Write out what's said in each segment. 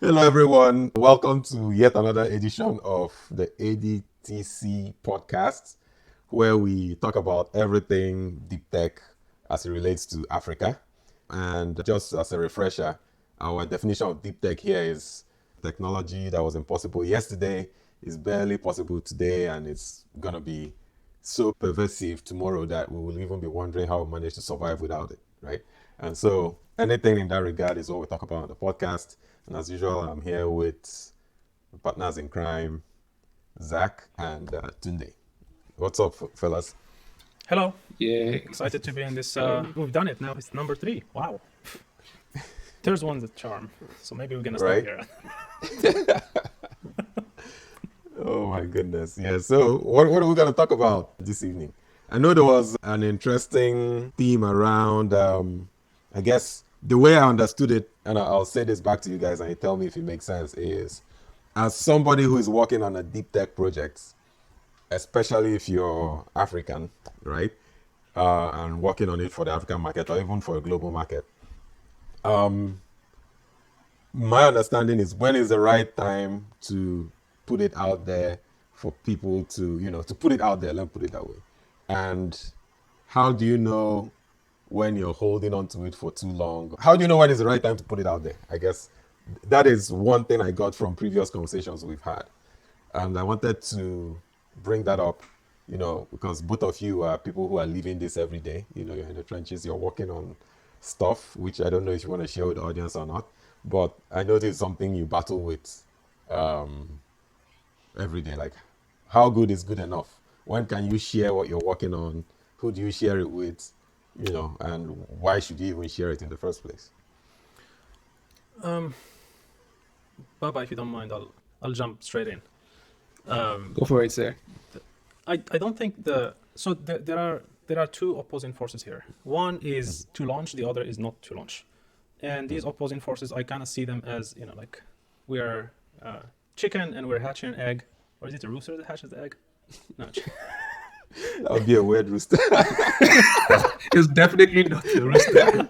Hello, everyone. Welcome to yet another edition of the ADTC podcast, where we talk about everything deep tech as it relates to Africa. And just as a refresher, our definition of deep tech here is technology that was impossible yesterday, is barely possible today, and it's going to be so pervasive tomorrow that we will even be wondering how we managed to survive without it, right? And so anything in that regard is what we talk about on the podcast. And as usual, I'm here with partners in crime, Zach and Tunde. What's up, fellas? Hello. Yeah. Excited to be in this. We've done it now. It's number 3. Wow. Third one's a charm. So maybe we're gonna stop Right? here. Oh my goodness. Yeah. So what are we going to talk about this evening? I know there was an interesting theme around, I guess, the way I understood it, and I'll say this back to you guys and you tell me if it makes sense, is as somebody who is working on a deep tech project, especially if you're African, right? And working on it for the African market or even for a global market. My understanding is when is the right time to put it out there for people to, to put it out there, let me put it that way. And how do you know when you're holding on to it for too long? How do you know when is the right time to put it out there? I guess that is one thing I got from previous conversations we've had. And I wanted to bring that up, because both of you are people who are living this every day. You're in the trenches, you're working on stuff, which I don't know if you want to share with the audience or not. But I know this is something you battle with um, every day. Like, how good is good enough? When can you share what you're working on? Who do you share it with? And why should you even share it in the first place? Baba, if you don't mind, I'll jump straight in. Go for it, sir. I don't think there are two opposing forces here. One is to launch, the other is not to launch. And these opposing forces, I kind of see them as, like we are chicken and we're hatching an egg. Or is it a rooster that hatches the egg? No. That would be a weird rooster. It's definitely not the rooster.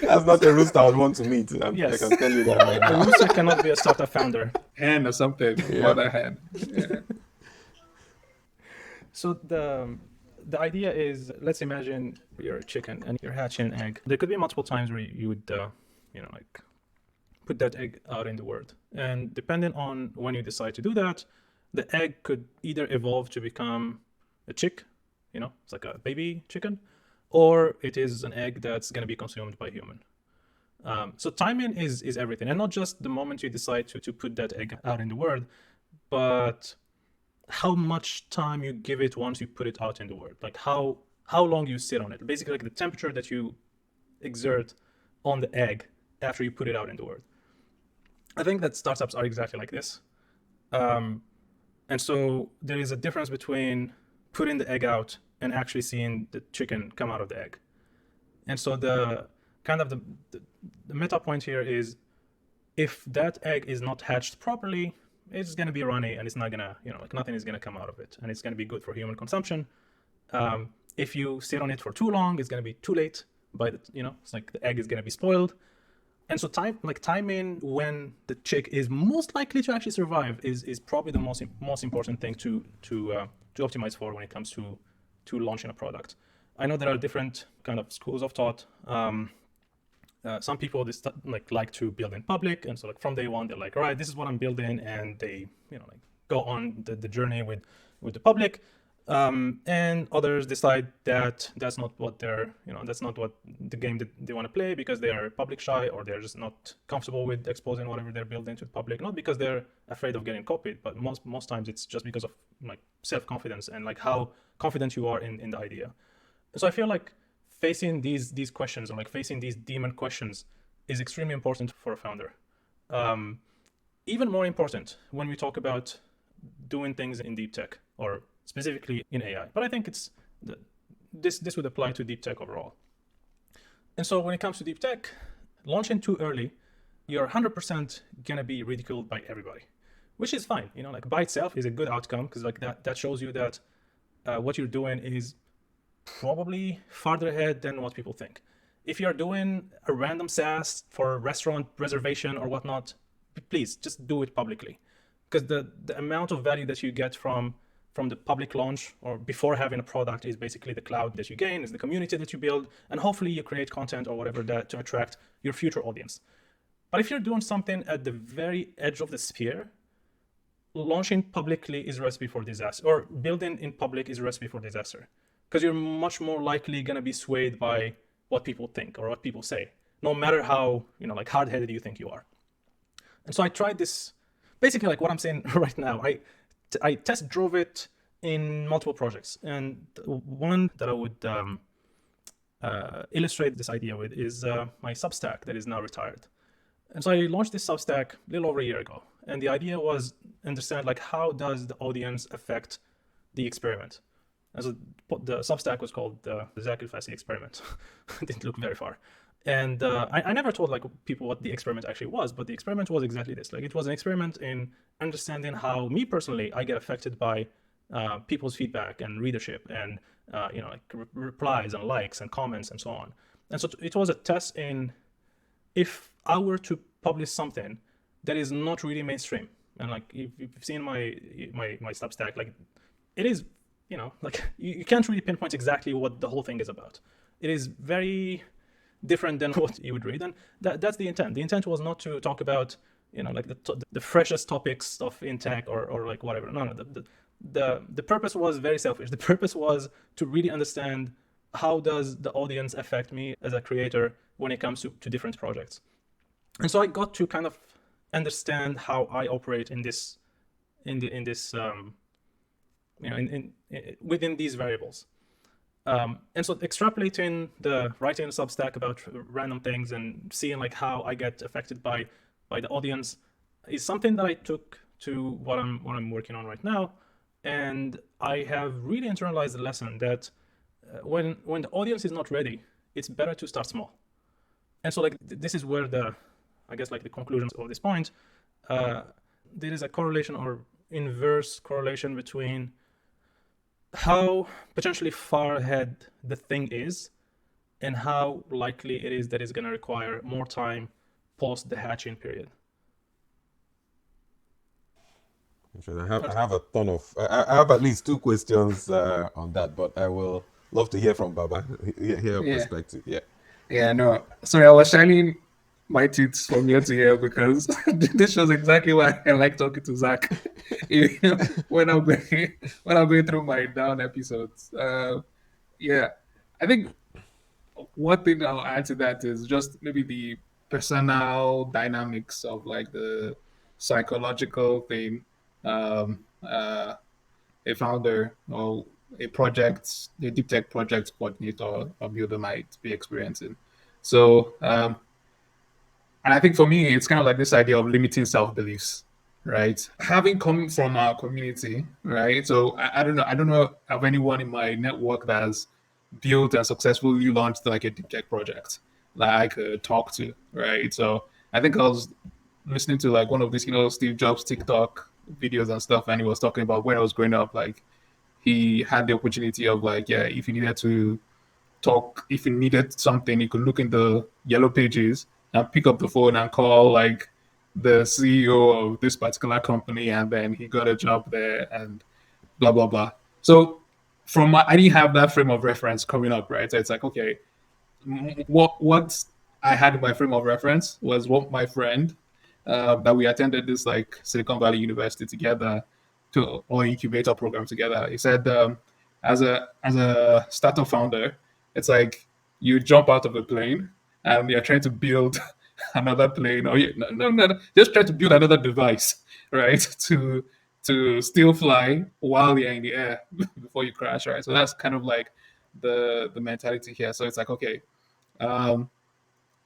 That's not a rooster I would want to meet. Yes. I can tell you that right A now. rooster cannot be a startup founder. Hen or something. Yeah. Other hen. Yeah. So the idea is, let's imagine you're a chicken and you're hatching an egg. There could be multiple times where you would, like put that egg out in the world. And depending on when you decide to do that, the egg could either evolve to become a chick, it's like a baby chicken, or it is an egg that's going to be consumed by human. So timing is everything, and not just the moment you decide to put that egg out in the world, but how much time you give it once you put it out in the world, like how long you sit on it, basically like the temperature that you exert on the egg after you put it out in the world. I think that startups are exactly like this. And so there is a difference between putting the egg out and actually seeing the chicken come out of the egg. And so the kind of the meta point here is, if that egg is not hatched properly, it's going to be runny and it's not going to, like nothing is going to come out of it, and it's going to be good for human consumption. If you sit on it for too long, it's going to be too late. It's like the egg is going to be spoiled. And so timing when the chick is most likely to actually survive is probably the most important thing to optimize for when it comes to launching a product. I know there are different kind of schools of thought. Some people like to build in public, and so like from day one they're like, all right, this is what I'm building, and they go on the journey with the public. And others decide that that's not what that's not what the game that they want to play, because they are public shy, or they're just not comfortable with exposing whatever they're building to the public. Not because they're afraid of getting copied, but most times it's just because of like self-confidence and like how confident you are in the idea. So I feel like facing these questions, or like facing these demon questions, is extremely important for a founder. Even more important when we talk about doing things in deep tech, or specifically in AI. But I think this would apply to deep tech overall. And so when it comes to deep tech, launching too early, you're 100% gonna be ridiculed by everybody, which is fine. Like by itself is a good outcome, because like that shows you that what you're doing is probably farther ahead than what people think. if you're doing a random SaaS for restaurant reservation or whatnot, please just do it publicly, because the amount of value that you get from the public launch or before having a product is basically the cloud that you gain, is the community that you build, and hopefully you create content or whatever that to attract your future audience. But if you're doing something at the very edge of the sphere, launching publicly is a recipe for disaster, or building in public is a recipe for disaster, because you're much more likely going to be swayed by what people think or what people say, no matter how, like hard-headed you think you are. And so I tried this, basically like what I'm saying right now. I test drove it in multiple projects, and one that I would illustrate this idea with is my Substack that is now retired. And so I launched this Substack a little over a year ago, and the idea was understand like how does the audience affect the experiment. And so the Substack was called the Zach El-Fassi experiment. Didn't look very far. And I never told like people what the experiment actually was, but the experiment was exactly this. Like it was an experiment in understanding how me personally I get affected by people's feedback and readership and like replies and likes and comments and so on. And so it was a test in if I were to publish something that is not really mainstream, and like if you've seen my Substack, like it is, like you can't really pinpoint exactly what the whole thing is about. It is very different than what you would read, and that's the intent. The intent was not to talk about like the freshest topics stuff in tech or like whatever. No, the purpose was very selfish. The purpose was to really understand how does the audience affect me as a creator when it comes to different projects. And so I got to kind of understand how I operate in this within these variables. And so extrapolating the writing a Substack about random things and seeing like how I get affected by the audience is something that I took to what I'm working on right now. And I have really internalized the lesson that when the audience is not ready, it's better to start small. And so like this is where the conclusion of this point, there is a correlation or inverse correlation between how potentially far ahead the thing is and how likely it is that it's going to require more time post the hatching period. I have a ton of, I have at least 2 questions on that, but I will love to hear from Baba, hear your perspective. Yeah, no. Sorry, I was shining my teeth from ear to ear because this shows exactly why I like talking to Zach. When I'm going through my down episodes. I think one thing I'll add to that is just maybe the personal dynamics of like the psychological thing a founder or a deep tech project coordinator or builder might be experiencing. So, and I think for me, it's kind of like this idea of limiting self-beliefs, right? Having come from our community, right? So I don't know of anyone in my network that has built and successfully launched like a deep tech project that I could talk to, right? So I think I was listening to like one of these, Steve Jobs TikTok videos and stuff, and he was talking about when I was growing up, like he had the opportunity of like, if he needed to talk, if he needed something, he could look in the yellow pages and pick up the phone and call like the CEO of this particular company, and then he got a job there and blah, blah, blah. So I didn't have that frame of reference coming up, right? So it's like, okay, what I had in my frame of reference was what my friend that we attended this like Silicon Valley University together or incubator program together. He said, as a startup founder, it's like you jump out of a plane and you're trying to build another plane, or just try to build another device, right? To still fly while you're in the air before you crash, right? So that's kind of like the mentality here. So it's like, okay,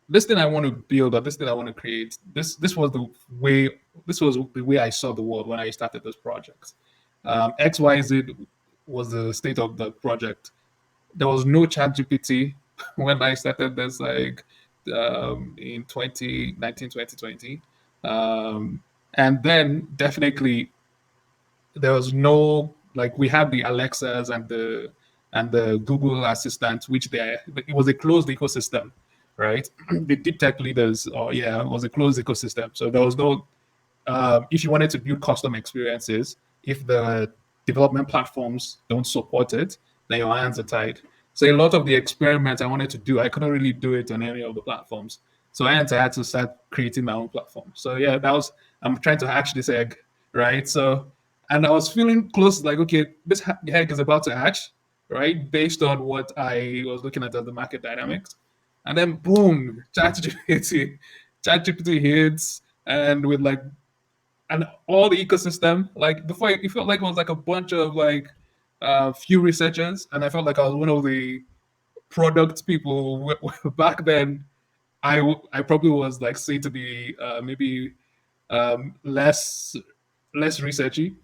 this thing I want to build or this thing I want to create, this was the way I saw the world when I started this project. XYZ was the state of the project. There was no ChatGPT when I started this, like in 2019, 2020. And then definitely there was no, like we had the Alexas and the Google Assistant, which it was a closed ecosystem. right? The deep tech leaders, it was a closed ecosystem. So there was no, if you wanted to build custom experiences, if the development platforms don't support it, then your hands are tied. So a lot of the experiments I wanted to do, I couldn't really do it on any of the platforms. So hence I had to start creating my own platform. So yeah, I'm trying to hatch this egg, right? So, and I was feeling close, like, okay, this egg is about to hatch, right? Based on what I was looking at as the market dynamics. And then boom, ChatGPT hits, and with like, and all the ecosystem, like before, it felt like it was like a bunch of like few researchers, and I felt like I was one of the product people back then. I probably was like say to be maybe less researchy,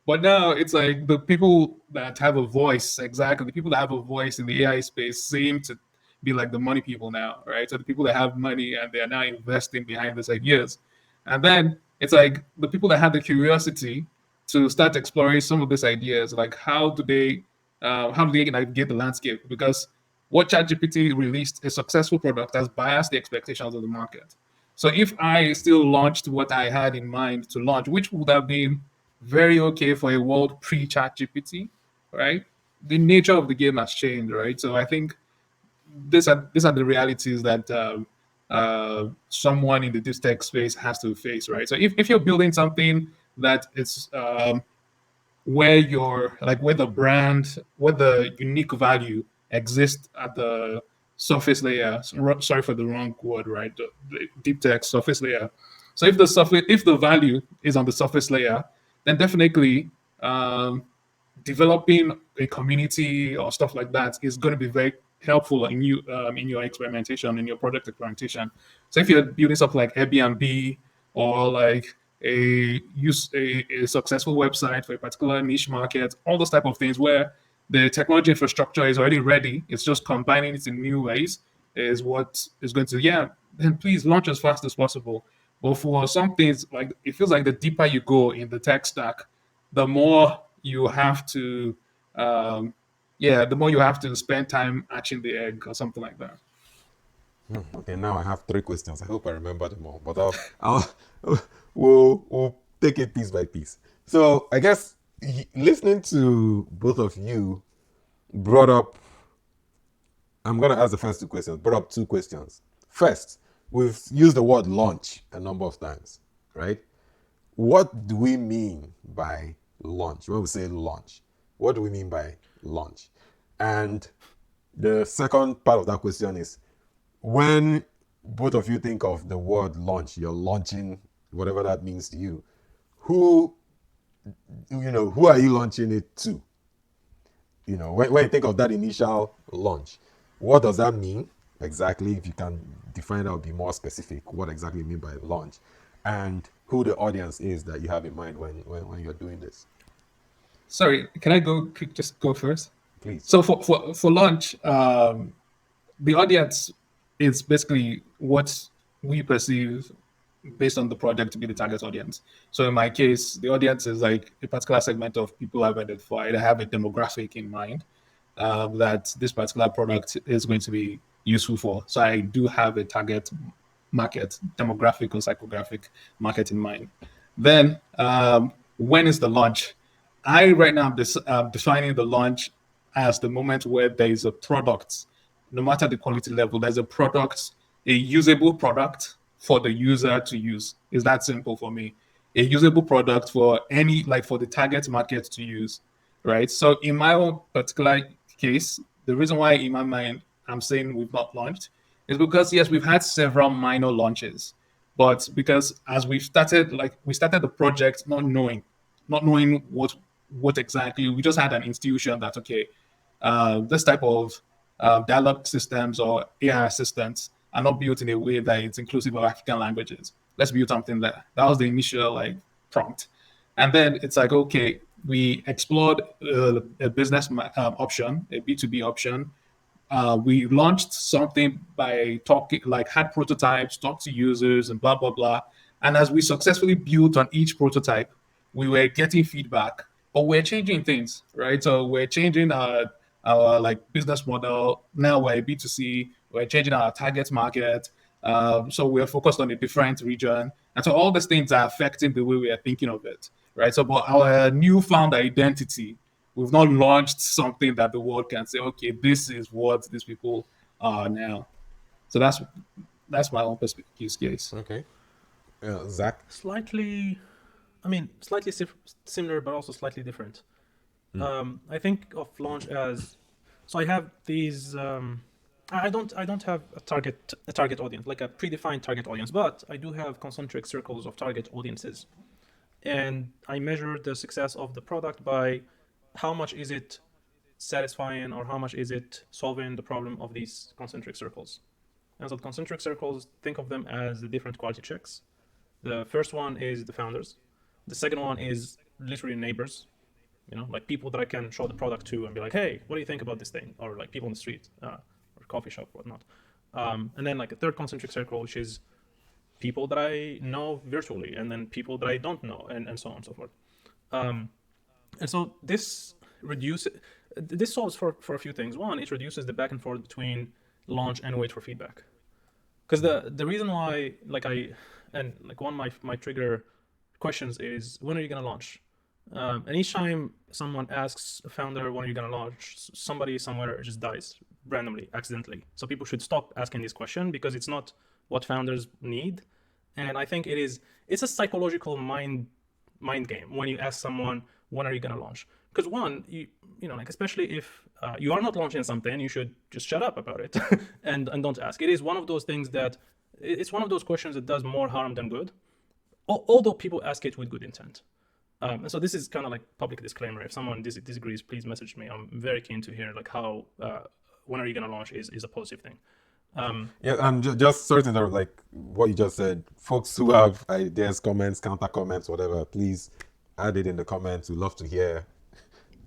but now it's like the people that have a voice, exactly. The people that have a voice in the AI space seem to be like the money people now, right? So the people that have money and they are now investing behind these ideas. And then it's like the people that have the curiosity to start exploring some of these ideas, like how do they navigate the landscape? Because what ChatGPT released, a successful product, has biased the expectations of the market. So if I still launched what I had in mind to launch, which would have been very okay for a world pre-chat GPT, right? The nature of the game has changed, right? So I think these are the realities that someone in the deep tech space has to face, right? So if you're building something that is where the brand, where the unique value exists at the surface layer. Sorry for the wrong word, right? The deep tech surface layer. So if the value is on the surface layer, then definitely developing a community or stuff like that is going to be very helpful in your experimentation, in your product experimentation. So if you're building something like Airbnb or like a successful website for a particular niche market, all those type of things where the technology infrastructure is already ready, it's just combining it in new ways is what is going to, yeah, then please launch as fast as possible. But for some things, like it feels like the deeper you go in the tech stack, the more you have to the more you have to spend time hatching the egg or something like that. Okay, now I have three questions. I hope I remember them all, but we'll take it piece by piece. So I guess listening to both of you brought up. I'm gonna ask the first two questions. Brought up two questions. First, we've used the word launch a number of times, right? What do we mean by launch? When we say launch, what do we mean by launch? And the second part of that question is, when both of you think of the word launch, you're launching whatever that means to you. Who are you launching it to? When you think of that initial launch, what does that mean exactly? If you can define that or be more specific, what exactly you mean by launch, and who the audience is that you have in mind when you're doing this. Sorry, can I just go first? Please. So for launch, the audience is basically what we perceive based on the project to be the target audience. So in my case, the audience is like a particular segment of people I've identified. I have a demographic in mind that this particular product is going to be useful for. So I do have a target market, demographic or psychographic market in mind. Then when is the launch? I right now am defining the launch as the moment where there is a product, no matter the quality level, there's a product, a usable product for the user to use. Is that simple for me? A usable product for for the target market to use, right? So in my own particular case, the reason why in my mind I'm saying we've not launched is because yes, we've had several minor launches, but because as we started the project not knowing what exactly, we just had an institution that okay, this type of dialogue systems or AI assistants are not built in a way that it's inclusive of African languages. Let's build something that was the initial like prompt, and then it's like okay, we explored a business option, a B2B option. We launched something by talking, like had prototypes, talked to users, and blah blah blah. And as we successfully built on each prototype, we were getting feedback, but we're changing things, right? So we're changing our like business model. Now we're B2C. We're changing our target market. So we're focused on a different region. And so all these things are affecting the way we are thinking of it, right? So, but our newfound identity, we've not launched something that the world can say, okay, this is what these people are now. So that's my own perspective use case. Okay. Zach. Slightly, I mean, slightly similar, but also slightly different. I think of launch as, so I have these. I don't have a target audience, like a predefined target audience, but I do have concentric circles of target audiences, and I measure the success of the product by how much is it satisfying or how much is it solving the problem of these concentric circles. And so the concentric circles, think of them as the different quality checks. The first one is the founders. The second one is literally neighbors, like people that I can show the product to and be like, hey, what do you think about this thing? Or like people on the street or coffee shop, whatnot. And then like a third concentric circle, which is people that I know virtually, and then people that I don't know, and so on and so forth. And so this solves for a few things. One, it reduces the back and forth between launch and wait for feedback. Because the reason why, one of my trigger questions is, when are you going to launch? And each time someone asks a founder, when are you going to launch, somebody somewhere just dies randomly, accidentally. So people should stop asking this question, because it's not what founders need. And I think it's a psychological mind game when you ask someone, when are you going to launch? Because one, especially if you are not launching something, you should just shut up about it and don't ask. It is one of those things it's one of those questions that does more harm than good, although people ask it with good intent. And so this is kind of like public disclaimer. If someone disagrees, please message me. I'm very keen to hear like how when are you going to launch is a positive thing. And just sorry to interrupt, like what you just said, folks who have ideas, comments, counter comments, whatever, please add it in the comments. We'd love to hear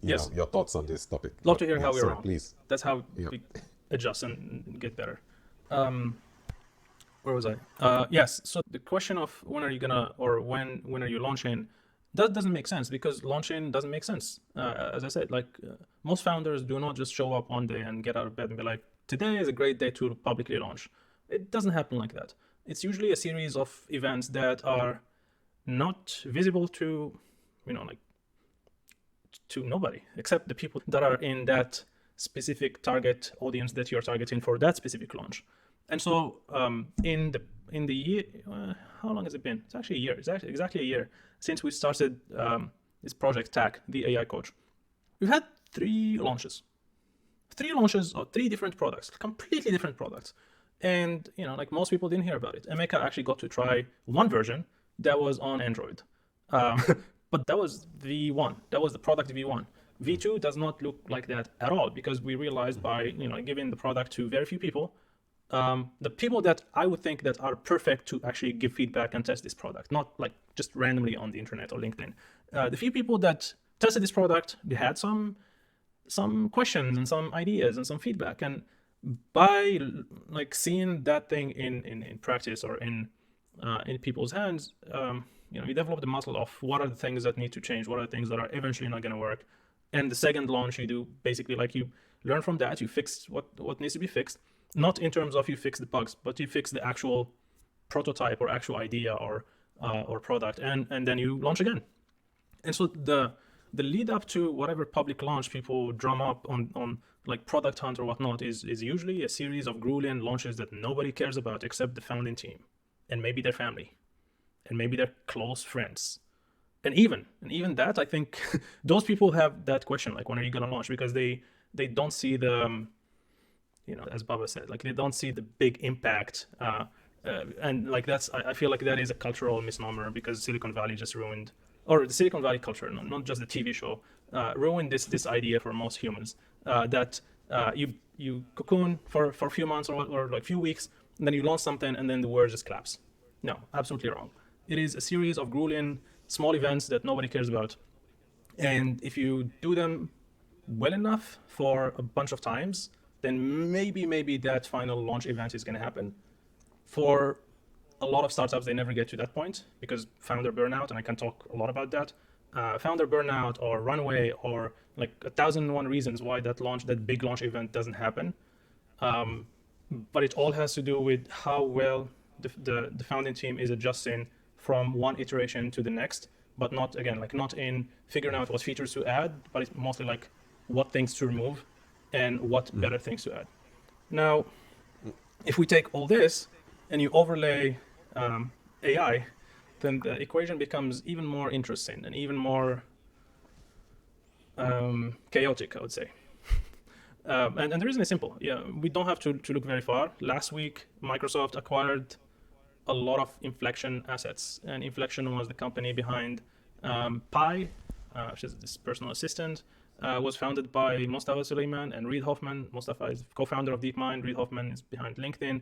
your thoughts on this topic. Love to hear how we're wrong. Please. That's how we adjust and get better. Where was I? Yes. So the question of when are you gonna, or when are you launching, that doesn't make sense, because launching doesn't make sense. As I said, most founders do not just show up one day and get out of bed and be like, today is a great day to publicly launch. It doesn't happen like that. It's usually a series of events that are not visible to, to nobody except the people that are in that specific target audience that you're targeting for that specific launch. And so in the year, how long has it been? It's actually a year. It's actually exactly a year since we started this project TAC, the AI coach. We've had 3 launches of 3 different products, completely different products. And, most people didn't hear about it. Emeka actually got to try one version that was on Android. But that was V1. That was the product V1. V2 does not look like that at all, because we realized by, giving the product to very few people, the people that I would think that are perfect to actually give feedback and test this product, not like just randomly on the internet or LinkedIn. The few people that tested this product, they had some questions and some ideas and some feedback. And by seeing that thing in practice or in people's hands, you develop the muscle of what are the things that need to change, what are the things that are eventually not going to work. And the second launch, you do basically you learn from that, you fix what needs to be fixed, not in terms of you fix the bugs, but you fix the actual prototype or actual idea or product, and then you launch again. And so the lead up to whatever public launch people drum up on Product Hunt or whatnot is usually a series of grueling launches that nobody cares about except the founding team and maybe their family and maybe their close friends. And even that, I think those people have that question, when are you going to launch? Because they don't see the, as Baba said, they don't see the big impact. And I feel like that is a cultural misnomer, because Silicon Valley just ruined, or the Silicon Valley culture, not just the TV show, ruined this idea for most humans, that you cocoon for a few months or a few weeks, and then you launch something and then the world just collapses. No, absolutely wrong. It is a series of grueling small events that nobody cares about. And if you do them well enough for a bunch of times, then maybe that final launch event is going to happen. For a lot of startups, they never get to that point because founder burnout, and I can talk a lot about that. Founder burnout or runway or 1,001 reasons why that big launch event doesn't happen. but it all has to do with how well the founding team is adjusting from one iteration to the next, but not, again, like not in figuring out what features to add, but it's mostly like what things to remove and what better things to add. Now, if we take all this and you overlay AI, then the equation becomes even more interesting and even more chaotic, I would say. And the reason is simple. Yeah, we don't have to look very far. Last week, Microsoft acquired a lot of Inflection assets, and Inflection was the company behind Pi, which is this personal assistant. Was founded by Mustafa Suleiman and Reid Hoffman. Mustafa is co-founder of DeepMind. Reid Hoffman is behind LinkedIn.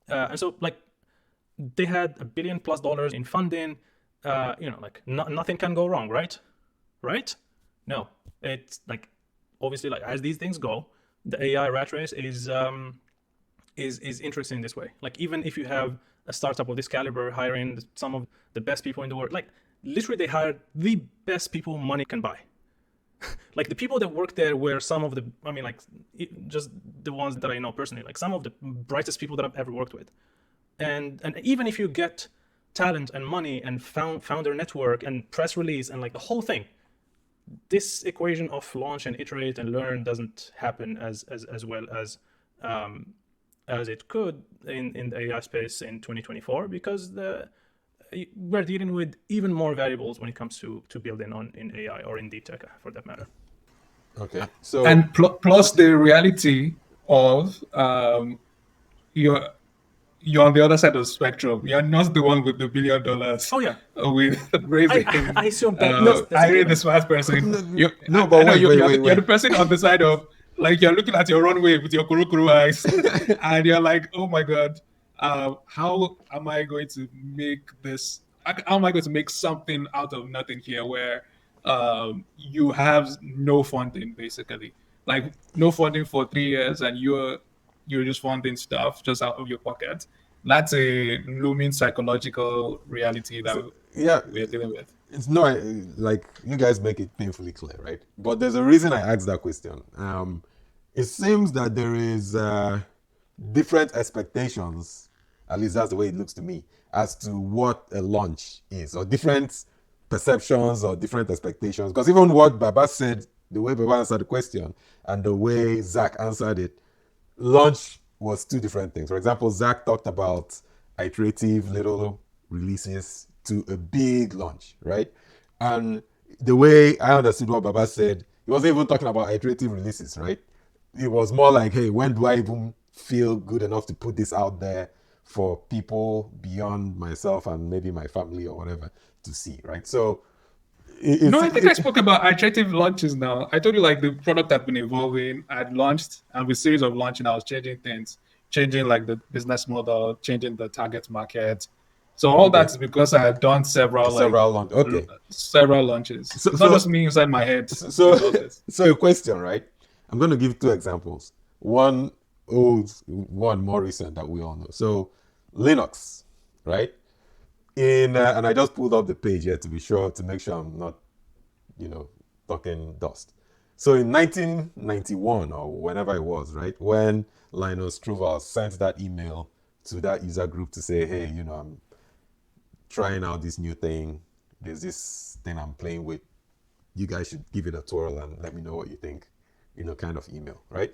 And so, like, they had $1 billion+ in funding. Like nothing can go wrong, right? Right? No, it's like, obviously, like, as these things go, the AI rat race is interesting this way. Like, even if you have a startup of this caliber hiring some of the best people in the world, like literally they hired the best people money can buy. Like, the people that work there were some of the, I mean, like, just the ones that I know personally, like some of the brightest people that I've ever worked with. And even if you get talent and money and founder network and press release and like the whole thing, this equation of launch and iterate and learn doesn't happen as well as it could in the AI space in 2024, because we're dealing with even more variables when it comes to building in AI or in deep tech, for that matter. Okay. So And plus the reality of you're on the other side of the spectrum. You're not the one with the $1 billion. Oh yeah, With raising. I assume that. I read the smart person. but wait. You're the person on the side of, like, you're looking at your runway with your kuru eyes, and you're like, oh my god, how am I going to make this? How am I going to make something out of nothing here, where you have no funding, basically, like no funding for 3 years, and you're just funding stuff just out of your pocket. That's a looming psychological reality that we're dealing with. It's not like you guys make it painfully clear, right? But there's a reason I asked that question. It seems that there is different expectations, at least that's the way it looks to me, as to what a launch is, or different perceptions or different expectations. Because even what Baba said, the way Baba answered the question and the way Zach answered it, launch was two different things. For example, Zach talked about iterative little releases to a big launch, right? And the way I understood what Baba said, he wasn't even talking about iterative releases, right? It was more like, hey, when do I even feel good enough to put this out there for people beyond myself and maybe my family or whatever to see, right? So I think I spoke about iterative launches now. I told you, like, the product had been evolving. I'd launched, and with series of launching, I was changing things, changing like the business model, changing the target market. So all that is because I had done several launches. Okay. Several launches. So, it's not just me inside my head. So a question, right? I'm going to give two examples. One old, one more recent that we all know. So Linux, right? And I just pulled up the page here to be sure, to make sure I'm not, talking dust. So in 1991 or whenever it was, right, when Linus Torvalds sent that email to that user group to say, hey, I'm trying out this new thing. There's this thing I'm playing with. You guys should give it a twirl and let me know what you think, kind of email, right?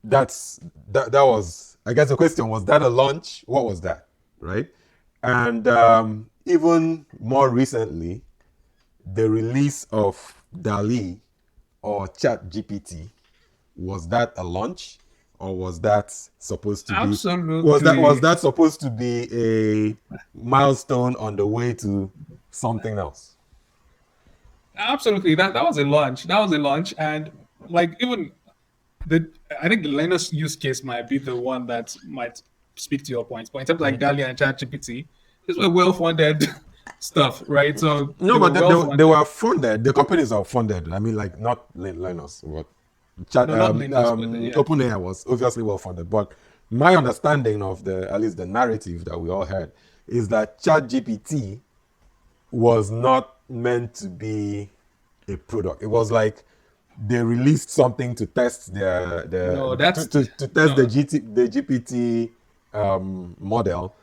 That was, I guess the question was, that a launch? What was that, right? And even more recently, the release of DALL-E or ChatGPT, was that a launch, or was that supposed to Absolutely. was that supposed to be a milestone on the way to something else? Absolutely. That was a launch. And like, even I think the Linux use case might be the one that might speak to your points. But in terms of like DALL-E and ChatGPT, these were well-funded stuff, right? So no, but they were funded. The companies are funded. I mean, like, not Linux, but OpenAI was obviously well-funded. But my understanding of at least the narrative that we all heard, is that ChatGPT was not meant to be a product. It was like they released something to test their No, that's to test no. the GPT model,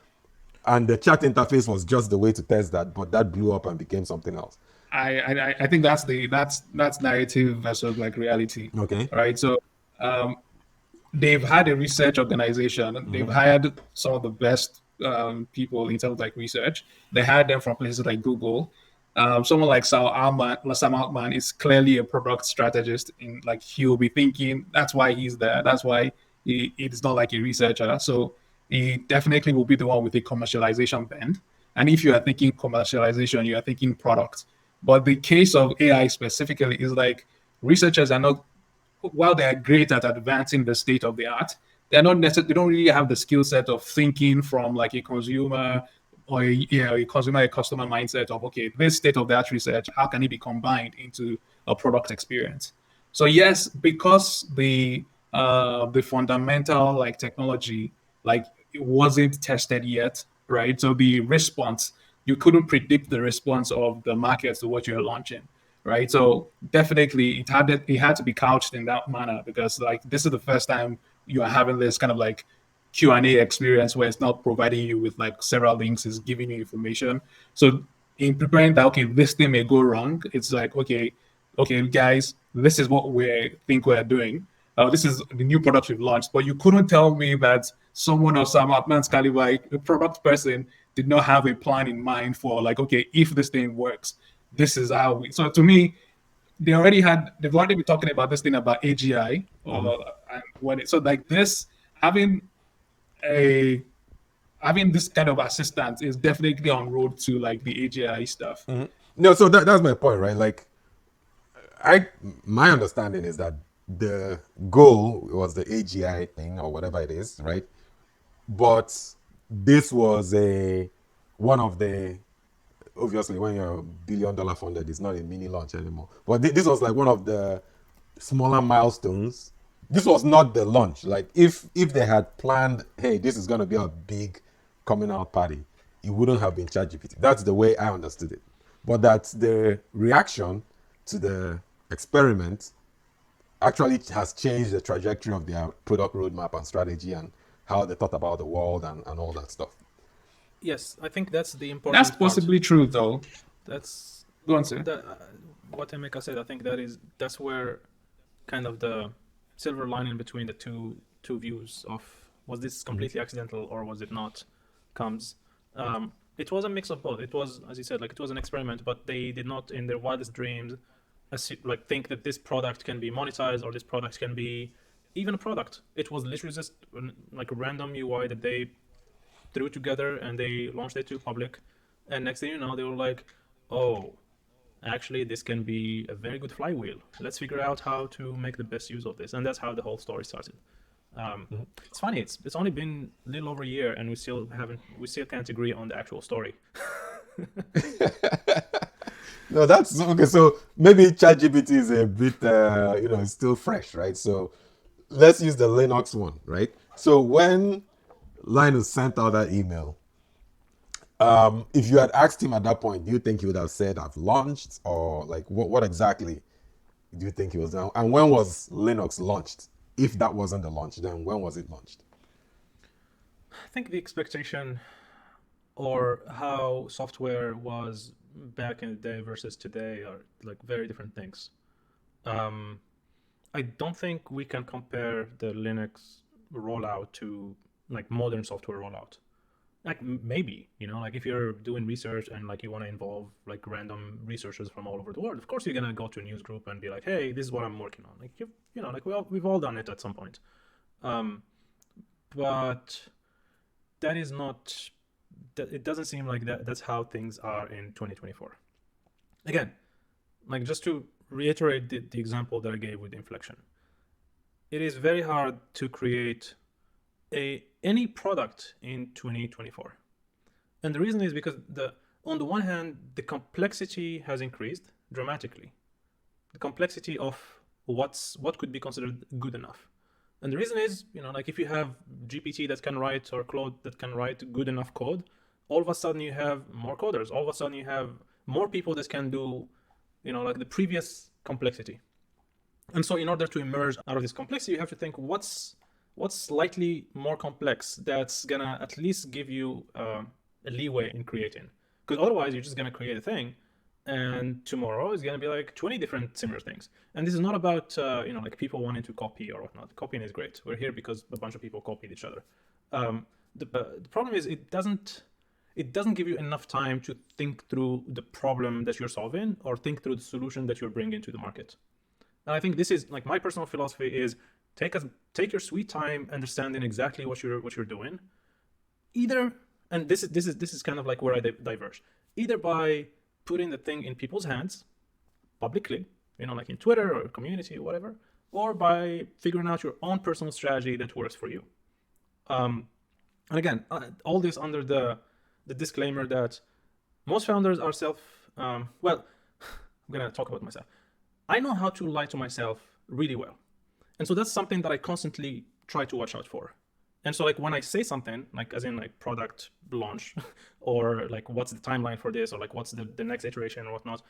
and the chat interface was just the way to test that, but that blew up and became something else. I think that's narrative versus like reality, Okay. right? So um, they've had a research organization. They've hired some of the best people in terms of like research. They hired them from places like Google. Someone like Sam Altman is clearly a product strategist. In like he'll be thinking that's why he's there. That's why it's not like a researcher. So he definitely will be the one with a commercialization bend. And if you are thinking commercialization, you are thinking product. But the case of AI specifically is like researchers are not, while they are great at advancing the state of the art, they're not necessarily, they don't really have the skill set of thinking from like a consumer or a consumer, a customer mindset of, okay, this state of the art research, how can it be combined into a product experience? So yes, because the fundamental like technology like it wasn't tested yet, right? So the response, you couldn't predict the response of the market to what you're launching, right? So definitely it had to be couched in that manner because like this is the first time you are having this kind of like Q&A experience where it's not providing you with like several links, it's giving you information. So in preparing that, okay, this thing may go wrong, it's like, okay, guys, this is what we think we're doing. This is the new product we've launched, but you couldn't tell me that someone of some advanced caliber, a product person, did not have a plan in mind for like, okay, if this thing works, this is how we. So to me, they've already been talking about this thing about AGI or and when it, so like this having a having this kind of assistance is definitely on road to like the AGI stuff. No, so that's my point, right? Like, I my understanding is that the goal was the AGI thing or whatever it is, right? But this was a one of the obviously when you're $1 billion funded, it's not a mini launch anymore. But this was like one of the smaller milestones. This was not the launch. Like if they had planned, hey, this is gonna be a big coming out party, it wouldn't have been ChatGPT. That's the way I understood it. But that the reaction to the experiment actually has changed the trajectory of their product roadmap and strategy and how they thought about the world and all that stuff. Yes, I think that's the That's important part. possibly true though. That's Go on, sir. what Emeka said. I think that's where kind of the silver lining between the two views of was this completely accidental or was it not comes. It was a mix of both. It was, as you said, like it was an experiment, but they did not, in their wildest dreams, like think that this product can be monetized or this product can be even a product. It was literally just like a random UI that they threw together and they launched it to public. And next thing you know, they were like, oh, actually, this can be a very good flywheel. Let's figure out how to make the best use of this. And that's how the whole story started. It's funny. It's only been a little over a year, and we still can't agree on the actual story. No, that's okay. So maybe ChatGPT is a bit, it's still fresh, right? So let's use the Linux one, right? So when Linus sent out that email, if you had asked him at that point, do you think he would have said I've launched, or like what exactly do you think he was doing? And when was Linux launched? If that wasn't the launch, then when was it launched? I think the expectation or how software was back in the day versus today are like very different things. I don't think we can compare the Linux rollout to like modern software rollout. Like maybe, like if you're doing research and like you want to involve like random researchers from all over the world, of course you're gonna go to a news group and be like, hey, this is what I'm working on. Like like we've all done it at some point. But that is not that it doesn't seem like that's how things are in 2024. Again, like just to reiterate the example that I gave with inflection, it is very hard to create any product in 2024. And the reason is because on the one hand, the complexity has increased dramatically. The complexity of what could be considered good enough. And the reason is, like if you have GPT that can write or Claude that can write good enough code, all of a sudden you have more coders. All of a sudden you have more people that can do, like the previous complexity. And so in order to emerge out of this complexity, you have to think what's slightly more complex that's gonna at least give you a leeway in creating. Because otherwise you're just gonna create a thing, and tomorrow is gonna be like 20 different similar things. And this is not about like people wanting to copy or whatnot. Copying is great. We're here because a bunch of people copied each other. The problem is it doesn't give you enough time to think through the problem that you're solving or think through the solution that you're bringing to the market. And I think this is like my personal philosophy is take your sweet time understanding exactly what you're doing. Either, and this is kind of like where I diverge. Either by putting the thing in people's hands publicly, like in Twitter or community or whatever, or by figuring out your own personal strategy that works for you. And again, all this under the disclaimer that most founders are I'm gonna talk about myself. I know how to lie to myself really well. And so that's something that I constantly try to watch out for. And so like when I say something, like as in like product launch or like what's the timeline for this or like what's the next iteration or whatnot,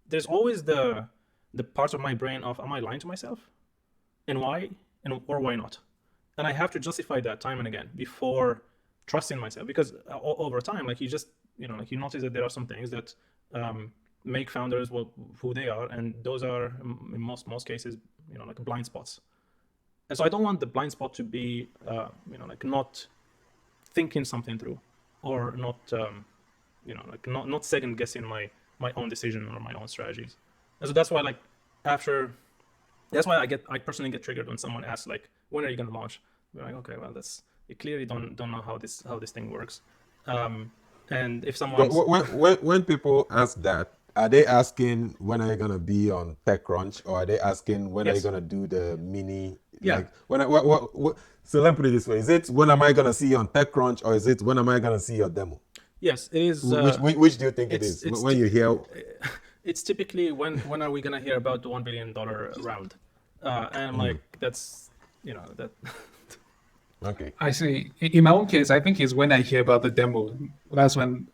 there's always the parts of my brain of, am I lying to myself? And why? Or why not? And I have to justify that time and again before trusting myself, because over time, like you just, like you notice that there are some things that make founders who they are, and those are in most cases, like blind spots. And so I don't want the blind spot to be, like not thinking something through, or not, like not second guessing my own decision or my own strategies. And so that's why, like, that's why I personally get triggered when someone asks, like, when are you going to launch? We're like, okay, well, you clearly don't know how this thing works. And if someone when people ask that, are they asking when are you gonna be on TechCrunch, or are they asking when are you gonna do the mini? Yeah. Like what? So let me put it this way: is it when am I gonna see you on TechCrunch, or is it when am I gonna see your demo? Yes, it is. Which do you think it is? When you hear, it's typically when are we gonna hear about the $1 billion round? And I'm like, that's that. Okay. I see. In my own case, I think it's when I hear about the demo. That's when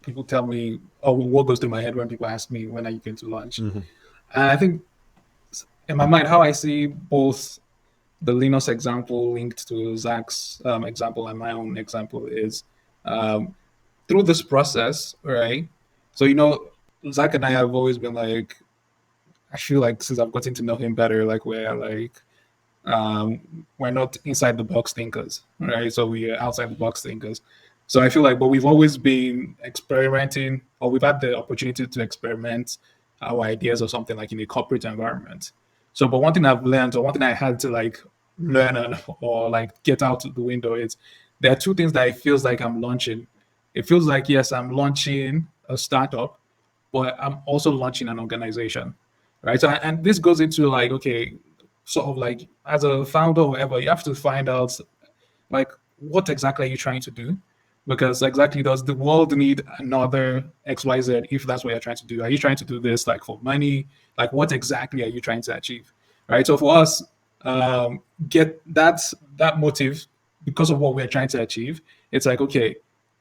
people tell me, or what goes through my head when people ask me, when are you going to launch? Mm-hmm. And I think in my mind, how I see both the Linux example linked to Zach's example and my own example is through this process, right? So, Zach and I have always been like, I feel like since I've gotten to know him better, like we're not inside the box thinkers, right? So we are outside the box thinkers. So I feel like, but we've always been experimenting, or we've had the opportunity to experiment our ideas or something like in a corporate environment. So, but one thing I've learned, or one thing I had to like learn or like get out the window is there are two things that it feels like I'm launching. It feels like, yes, I'm launching a startup, but I'm also launching an organization, right? So, and this goes into like, okay, sort of like as a founder or whatever, you have to find out like what exactly are you trying to do? Because exactly, does the world need another XYZ if that's what you're trying to do? Are you trying to do this like for money? Like what exactly are you trying to achieve? Right. So for us, get that motive because of what we're trying to achieve. It's like, okay,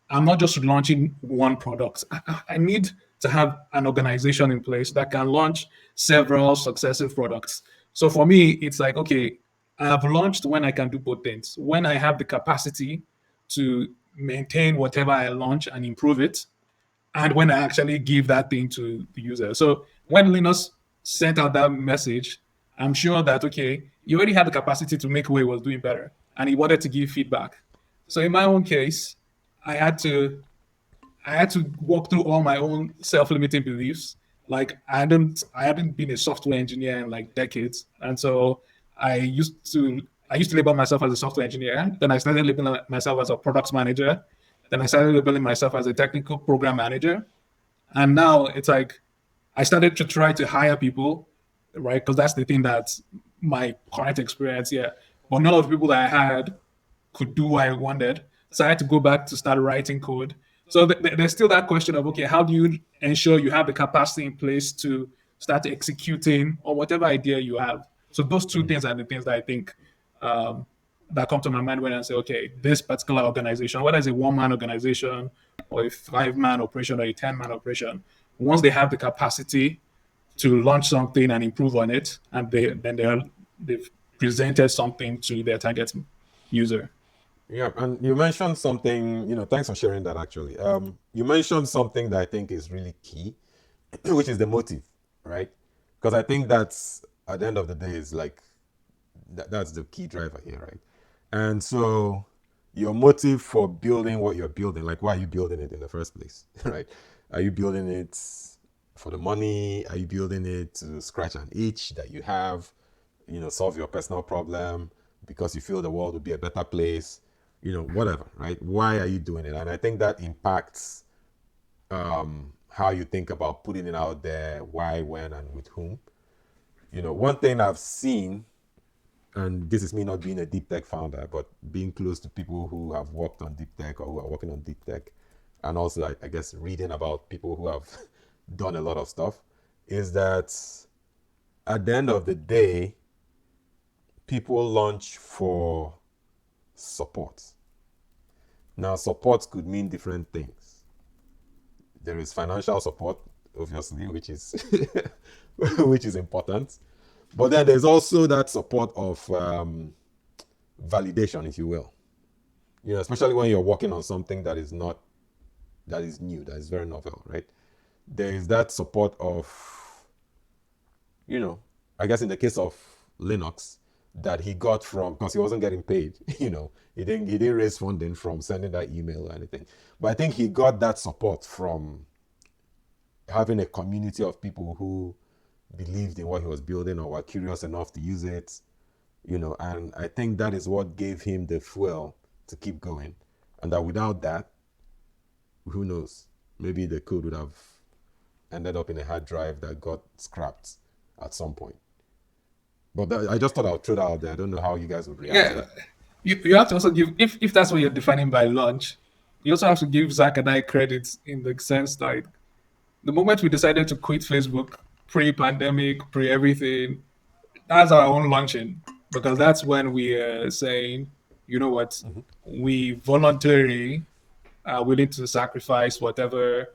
I'm not just launching one product. I need to have an organization in place that can launch several successive products. So for me, it's like, okay, I've launched when I can do both things. When I have the capacity to maintain whatever I launch and improve it, and when I actually give that thing to the user. So when Linus sent out that message, I'm sure that, okay, he already had the capacity to make what he was doing better, and he wanted to give feedback. So in my own case, I had to walk through all my own self-limiting beliefs. Like I hadn't been a software engineer in like decades, and so I used to label myself as a software engineer. Then I started labeling myself as a product manager. Then I started labeling myself as a technical program manager. And now it's like I started to try to hire people, right? Because that's the thing that's my current experience here. But none of the people that I had could do what I wanted. So I had to go back to start writing code. So there's still that question of, okay, how do you ensure you have the capacity in place to start executing on whatever idea you have? So those two things are the things that I think that come to my mind when I say, okay, this particular organization, whether it's a one-man organization or a 5-man operation or a 10-man operation, once they have the capacity to launch something and improve on it, and they've presented something to their target user. Yeah, and you mentioned something, thanks for sharing that actually. You mentioned something that I think is really key, which is the motive, right? Because I think that's at the end of the day is like that's the key driver here, right? And so your motive for building what you're building, like why are you building it in the first place, right? Are you building it for the money? Are you building it to scratch an itch that you have, solve your personal problem because you feel the world would be a better place, whatever, right? Why are you doing it? And I think that impacts how you think about putting it out there, why, when, and with whom. One thing I've seen, and this is me not being a deep tech founder, but being close to people who have worked on deep tech or who are working on deep tech, and also I guess reading about people who have done a lot of stuff, is that at the end of the day, people launch for support. Now, support could mean different things. There is financial support, obviously, which is which is important. But then there's also that support of validation, if you will. Especially when you're working on something that is new, that is very novel, right? There is that support of, I guess in the case of Linux, that he got from, because he wasn't getting paid, he didn't raise funding from sending that email or anything. But I think he got that support from having a community of people who believed in what he was building or were curious enough to use it, and I think that is what gave him the fuel to keep going. And that without that, who knows, maybe the code would have ended up in a hard drive that got scrapped at some point. But I just thought I would throw that out there. I don't know how you guys would react to that. You have to also give, if that's what you're defining by launch, you also have to give Zach and I credits in the sense that the moment we decided to quit Facebook, pre-pandemic, pre-everything, that's our own launching, because that's when we are saying, you know what, we voluntarily are willing to sacrifice whatever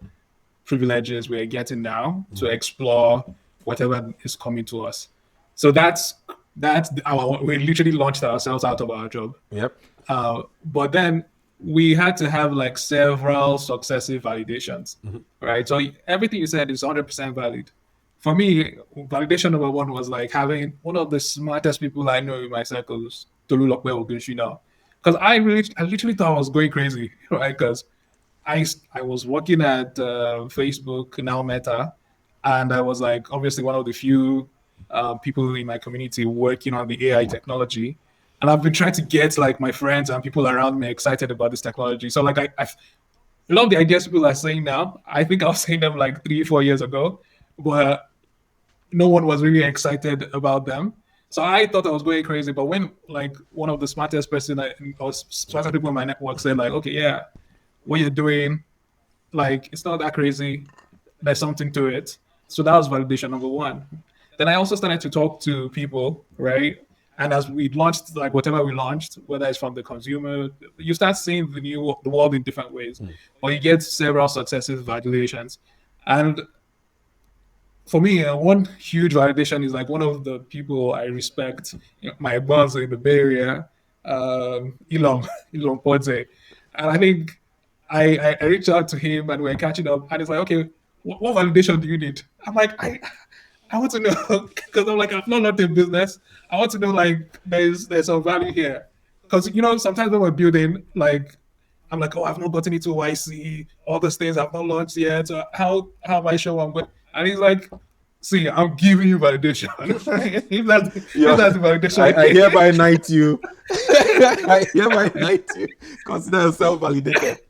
privileges we're getting now to explore whatever is coming to us. So that's we literally launched ourselves out of our job. Yep. But then we had to have like several successive validations, right? So everything you said is 100% valid. For me, validation number one was like having one of the smartest people I know in my circles, Tolu Lokwe Ogunshina, because I literally thought I was going crazy, right? Because I was working at Facebook, now Meta, and I was like obviously one of the few people in my community working on the AI technology. And I've been trying to get like my friends and people around me excited about this technology. So like I love the ideas people are saying now. I think I was saying them like 3-4 years ago, but no one was really excited about them. So I thought I was going crazy. But when like one of the smartest people in my network said like, okay, yeah, what you're doing, like it's not that crazy. There's something to it. So that was validation number one. Then I also started to talk to people, right? And as we launched, like whatever we launched, whether it's from the consumer, you start seeing the world in different ways, or you get several successive validations. And for me, one huge validation is like one of the people I respect, my boss in the Bay Area, Elon Podze. And I think I reached out to him and we're catching up, and it's like, okay, what validation do you need? I'm like, I want to know, because I'm like, I'm not in business. I want to know like there's some value here, because sometimes when we're building, like I'm like, oh, I've not gotten into YC, all those things I've not launched yet. So how am I sure I'm good? And he's like, see, I'm giving you validation. if that's the validation, I hereby knight you. I hereby knight you. Consider yourself validated.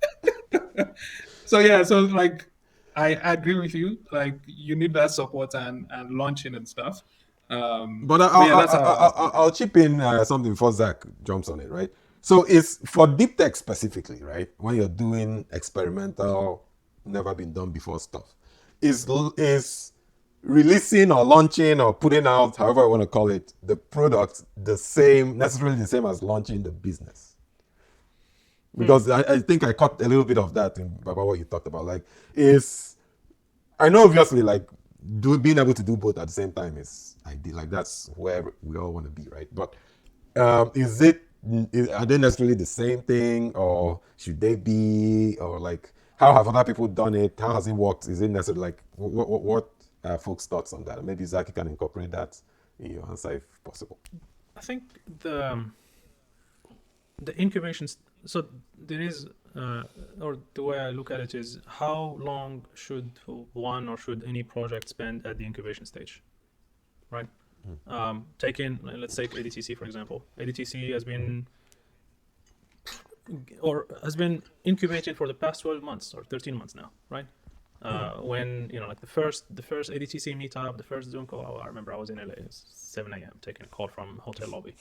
So yeah, so like I agree with you. Like you need that support and launching and stuff. But I'll chip in something before Zach jumps on it, right? So it's for deep tech specifically, right? When you're doing experimental, never been done before stuff, is releasing or launching or putting out, however I want to call it, the product necessarily the same as launching the business. Because I think I caught a little bit of that about what you talked about. Like, I know obviously like being able to do both at the same time is ideal. Like that's where we all want to be, right? But are they necessarily the same thing, or should they be, or like how have other people done it? How has it worked? Is it necessarily like what folks' thoughts on that? Maybe Zach, you can incorporate that in your answer if possible. I think the incubations. So there is, or the way I look at it is, how long should one or should any project spend at the incubation stage, right? Let's take ADTC for example. ADTC has been incubated for the past 12 months or 13 months now, right? When like the first ADTC meetup, the first Zoom call, I remember I was in LA, it's 7 a.m. taking a call from hotel lobby.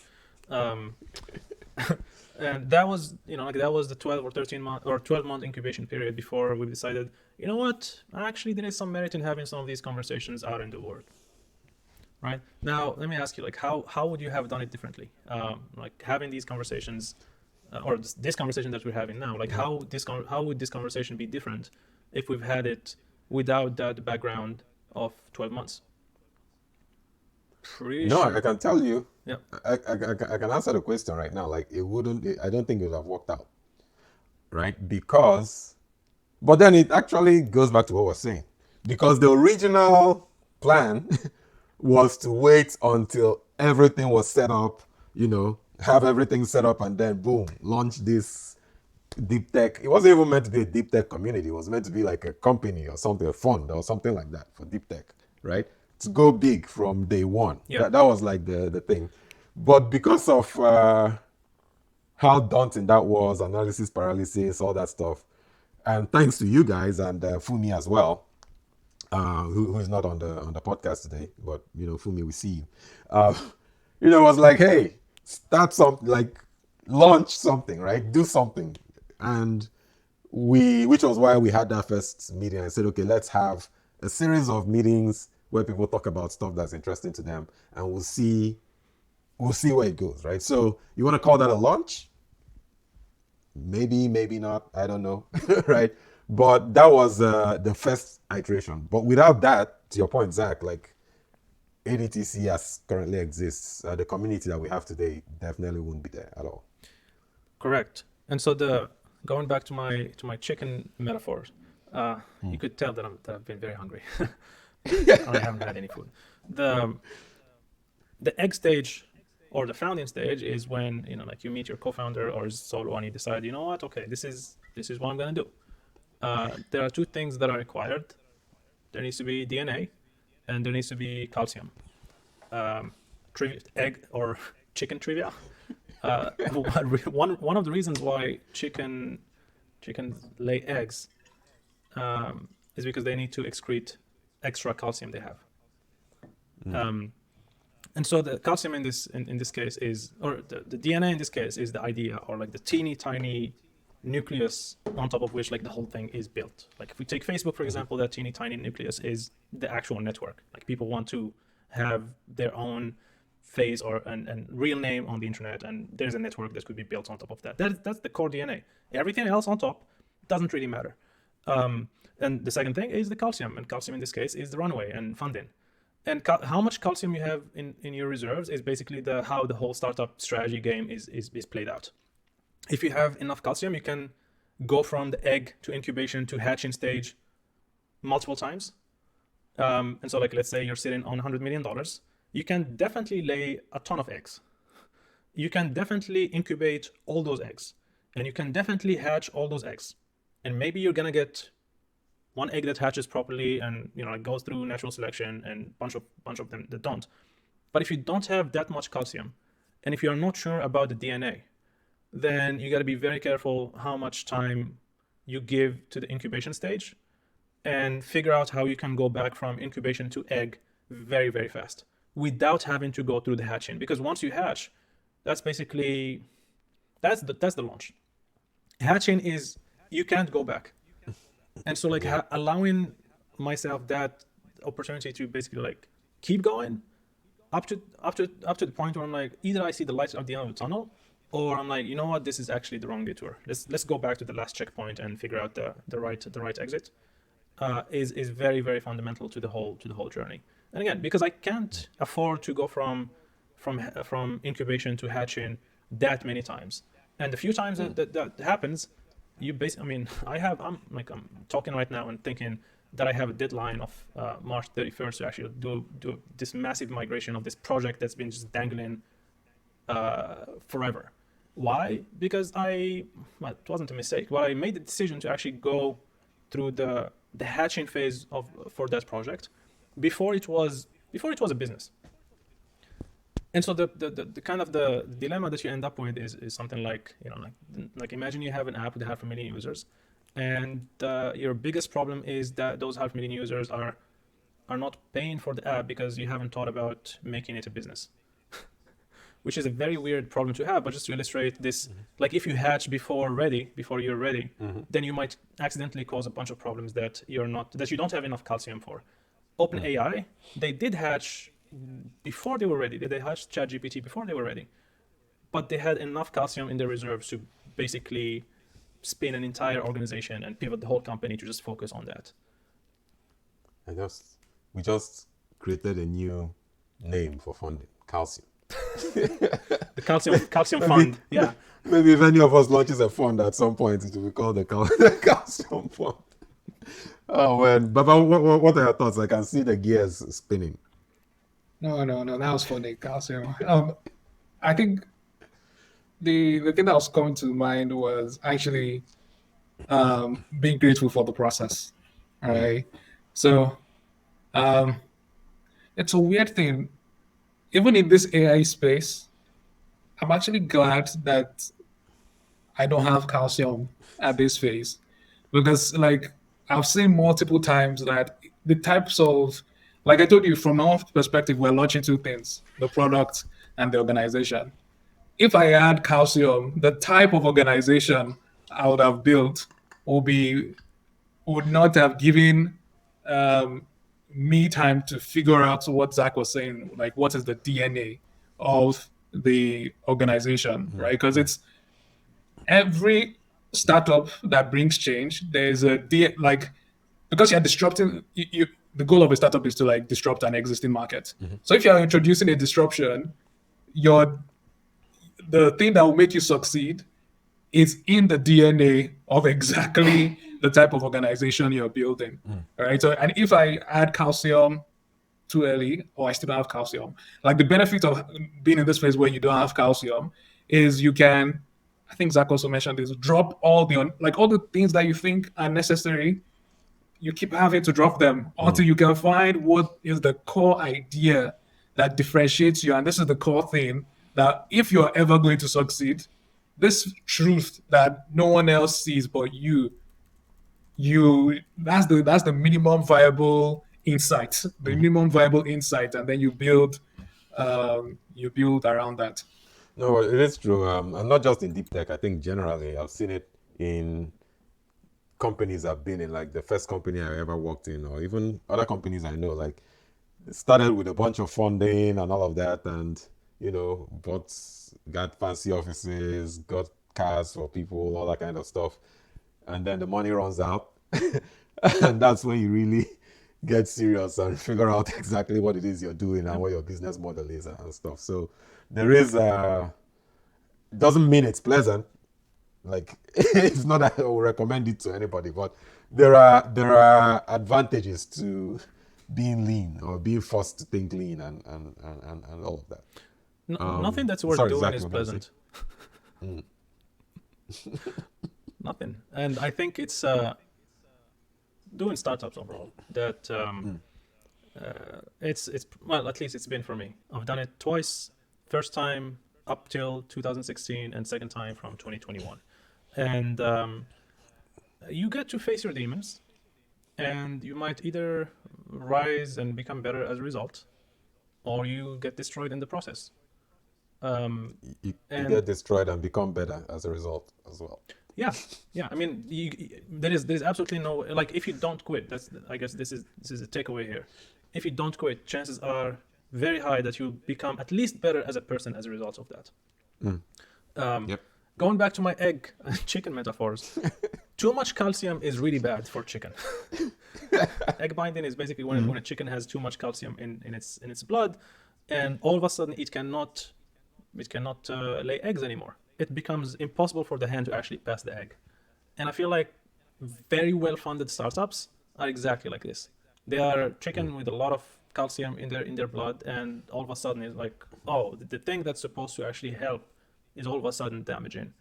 And that was that was the 12 or 13 month or 12-month incubation period before we decided, you know what, actually there is some merit in having some of these conversations out in the world. Right now, let me ask you, like, how would you have done it differently? Like having these conversations, or this conversation that we're having now, like how would this conversation be different if we've had it without that background of 12 months? I can tell you. Yeah. I can answer the question right now. Like it wouldn't. I don't think it would have worked out, right? But then it actually goes back to what we're saying, because the original plan was to wait until everything was set up, have everything set up, and then boom, launch this deep tech. It wasn't even meant to be a deep tech community. It was meant to be like a company or something, a fund or something like that for deep tech, right? To go big from day one. Yeah. That was like the thing. But because of how daunting that was, analysis paralysis, all that stuff, and thanks to you guys and Fumi as well, who is not on the podcast today, but Fumi, we see you. It was like, hey, start something, like launch something, right? Do something. And which was why we had that first meeting. I said, okay, let's have a series of meetings where people talk about stuff that's interesting to them, and we'll see where it goes, right? So you want to call that a launch? Maybe not. I don't know, right? But that was the first iteration. But without that, to your point, Zach, like ADTC as currently exists, the community that we have today definitely wouldn't be there at all. Correct. And so going back to my chicken metaphors, you could tell that I've been very hungry. I haven't had any food. The egg stage or the founding stage is when like you meet your co-founder or solo and you decide, you know what, okay, this is what I'm gonna do. There are two things that are required. There needs to be DNA and there needs to be calcium. Egg or chicken trivia. One of the reasons why chickens lay eggs is because they need to excrete extra calcium they have. And so the calcium in this case is, or the DNA in this case is the idea, or like the teeny tiny nucleus on top of which like the whole thing is built. Like if we take Facebook, for example, that teeny tiny nucleus is the actual network. Like people want to have their own face or and real name on the internet, and there's a network that could be built on top of that. That's the core DNA. Everything else on top doesn't really matter. And the second thing is the calcium, and calcium in this case is the runway and funding. And how much calcium you have in your reserves is basically how the whole startup strategy game is played out. If you have enough calcium, you can go from the egg to incubation to hatching stage multiple times. And so like, let's say you're sitting on $100 million, you can definitely lay a ton of eggs. You can definitely incubate all those eggs, and you can definitely hatch all those eggs. And maybe you're gonna get one egg that hatches properly and it goes through natural selection, and bunch of them that don't. But if you don't have that much calcium, and if you're not sure about the DNA, then you got to be very careful how much time you give to the incubation stage, and figure out how you can go back from incubation to egg very, very fast without having to go through the hatching. Because once you hatch, that's basically that's the launch. Hatching is, you can't go back. And so like allowing myself that opportunity to basically like keep going up to the point where I'm like, either I see the light at the end of the tunnel, or I'm like, you know what, this is actually the wrong detour. Let's go back to the last checkpoint and figure out the right exit. is very, very fundamental to the whole journey. And again, because I can't afford to go from incubation to hatching that many times, and the few times that happens, I mean, I'm talking right now and thinking that I have a deadline of March 31st to actually do this massive migration of this project that's been just dangling forever. Why? Because it wasn't a mistake. Well, I made the decision to actually go through the hatching phase for that project before it was a business. And so the kind of the dilemma that you end up with is something like, like imagine you have an app with 500,000 users, and your biggest problem is that those 500,000 users are not paying for the app because you haven't thought about making it a business. Which is a very weird problem to have, but just to illustrate this, like if you hatch before you're ready, then you might accidentally cause a bunch of problems that you don't have enough calcium for. OpenAI, they did hatch before they were ready. They hatched ChatGPT before they were ready, but they had enough calcium in their reserves to basically spin an entire organization and pivot the whole company to just focus on that. We just created a new name for funding, calcium. The calcium fund. Yeah. Maybe if any of us launches a fund at some point, it will be called the calcium fund. Oh man, Baba, what are your thoughts? I can see the gears spinning. No, that was funny, calcium. I think the thing that was coming to mind was actually being grateful for the process. All right. So it's a weird thing. Even in this AI space, I'm actually glad that I don't have calcium at this phase, because like I've seen multiple times that the types of, like I told you, from our perspective, we're launching two things: the product and the organization. If I add calcium, the type of organization I would have built would not have given me time to figure out what Zach was saying, like what is the DNA of the organization, right? Because it's every startup that brings change, there's because you're disrupting, the goal of a startup is to like disrupt an existing market. So if you're introducing a disruption, the thing that will make you succeed is in the DNA of exactly the type of organization you're building. All right. So, and if I add calcium too early, or I still don't have calcium, like the benefit of being in this place where you don't have calcium is you can, I think Zach also mentioned this, drop all the things that you think are necessary. You keep having to drop them until you can find what is the core idea that differentiates you. And this is the core thing that if you're ever going to succeed, this truth that no one else sees but you that's the minimum viable insight, and then you build around that. No, it is true. And not just in deep tech. I think generally I've seen it in companies I've been in, like the first company I ever worked in, or even other companies I know. Like it started with a bunch of funding and all of that, and got fancy offices, got cars for people, all that kind of stuff. And then the money runs out. And that's when you really get serious and figure out exactly what it is you're doing and what your business model is and stuff. So there is, doesn't mean it's pleasant. Like it's not that I will recommend it to anybody, but there are advantages to being lean or being forced to think lean and all of that. Nothing that's worth doing Zach, is pleasant. Nothing. And I think it's doing startups overall that it's well, at least it's been for me. I've done it twice. First time up till 2016, and second time from 2021. And you get to face your demons, and you might either rise and become better as a result, or you get destroyed in the process. You get destroyed and become better as a result as well. Yeah. I mean, there's absolutely no, like, if you don't quit, I guess this is a takeaway here. If you don't quit, chances are very high that you become at least better as a person as a result of that. Yep. Going back to my egg chicken metaphors, Too much calcium is really bad for chicken. Egg binding is basically when a chicken has too much calcium in its blood, and all of a sudden it cannot lay eggs anymore. It becomes impossible for the hen to actually pass the egg. And I feel like very well-funded startups are exactly like this. They are chicken with a lot of calcium in their blood, and all of a sudden it's like, oh, the thing that's supposed to actually help is all of a sudden damaging.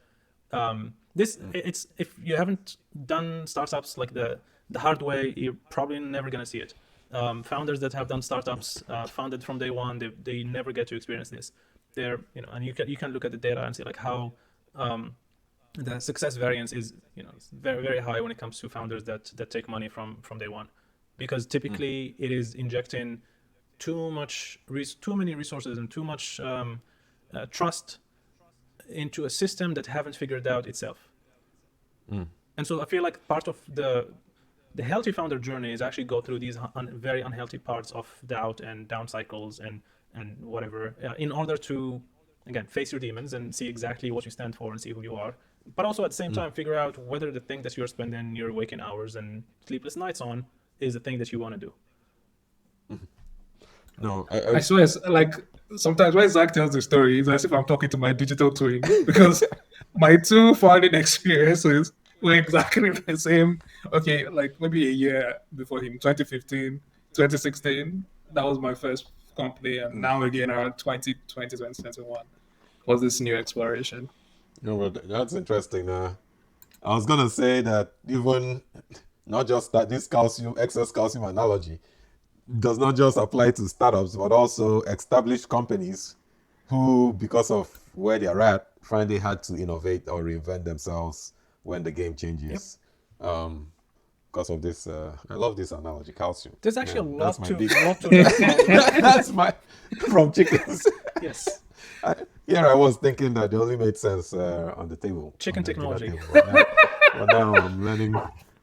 It's if you haven't done startups like the hard way, you're probably never gonna see it. Founders that have done startups founded from day one, they never get to experience this. They're and you can look at the data and see like how the success variance is very very high when it comes to founders that take money from day one, because typically it is injecting too many resources and too much trust into a system that haven't figured out itself. And so I feel like part of the healthy founder journey is actually go through these very unhealthy parts of doubt and down cycles and whatever, in order to, again, face your demons and see exactly what you stand for and see who you are. But also at the same time, figure out whether the thing that you're spending your waking hours and sleepless nights on is the thing that you want to do. No, I swear, it's like sometimes when Zach tells the story, it's as if I'm talking to my digital twin, because my two founding experiences were exactly the same. Okay, like maybe a year before him, 2015, 2016, that was my first company, and now again around 2020, 2021 was this new exploration. no, but that's interesting. I was gonna say that even not just that this excess calcium analogy does not just apply to startups, but also established companies who, because of where they're at, find it hard to innovate or reinvent themselves when the game changes. Because of this, I love this analogy, calcium. There's actually a that's lot my big- to learn from. That's my from chickens. Yes. I was thinking that it only made sense on the table. Chicken on the dinner technology. table. But now I'm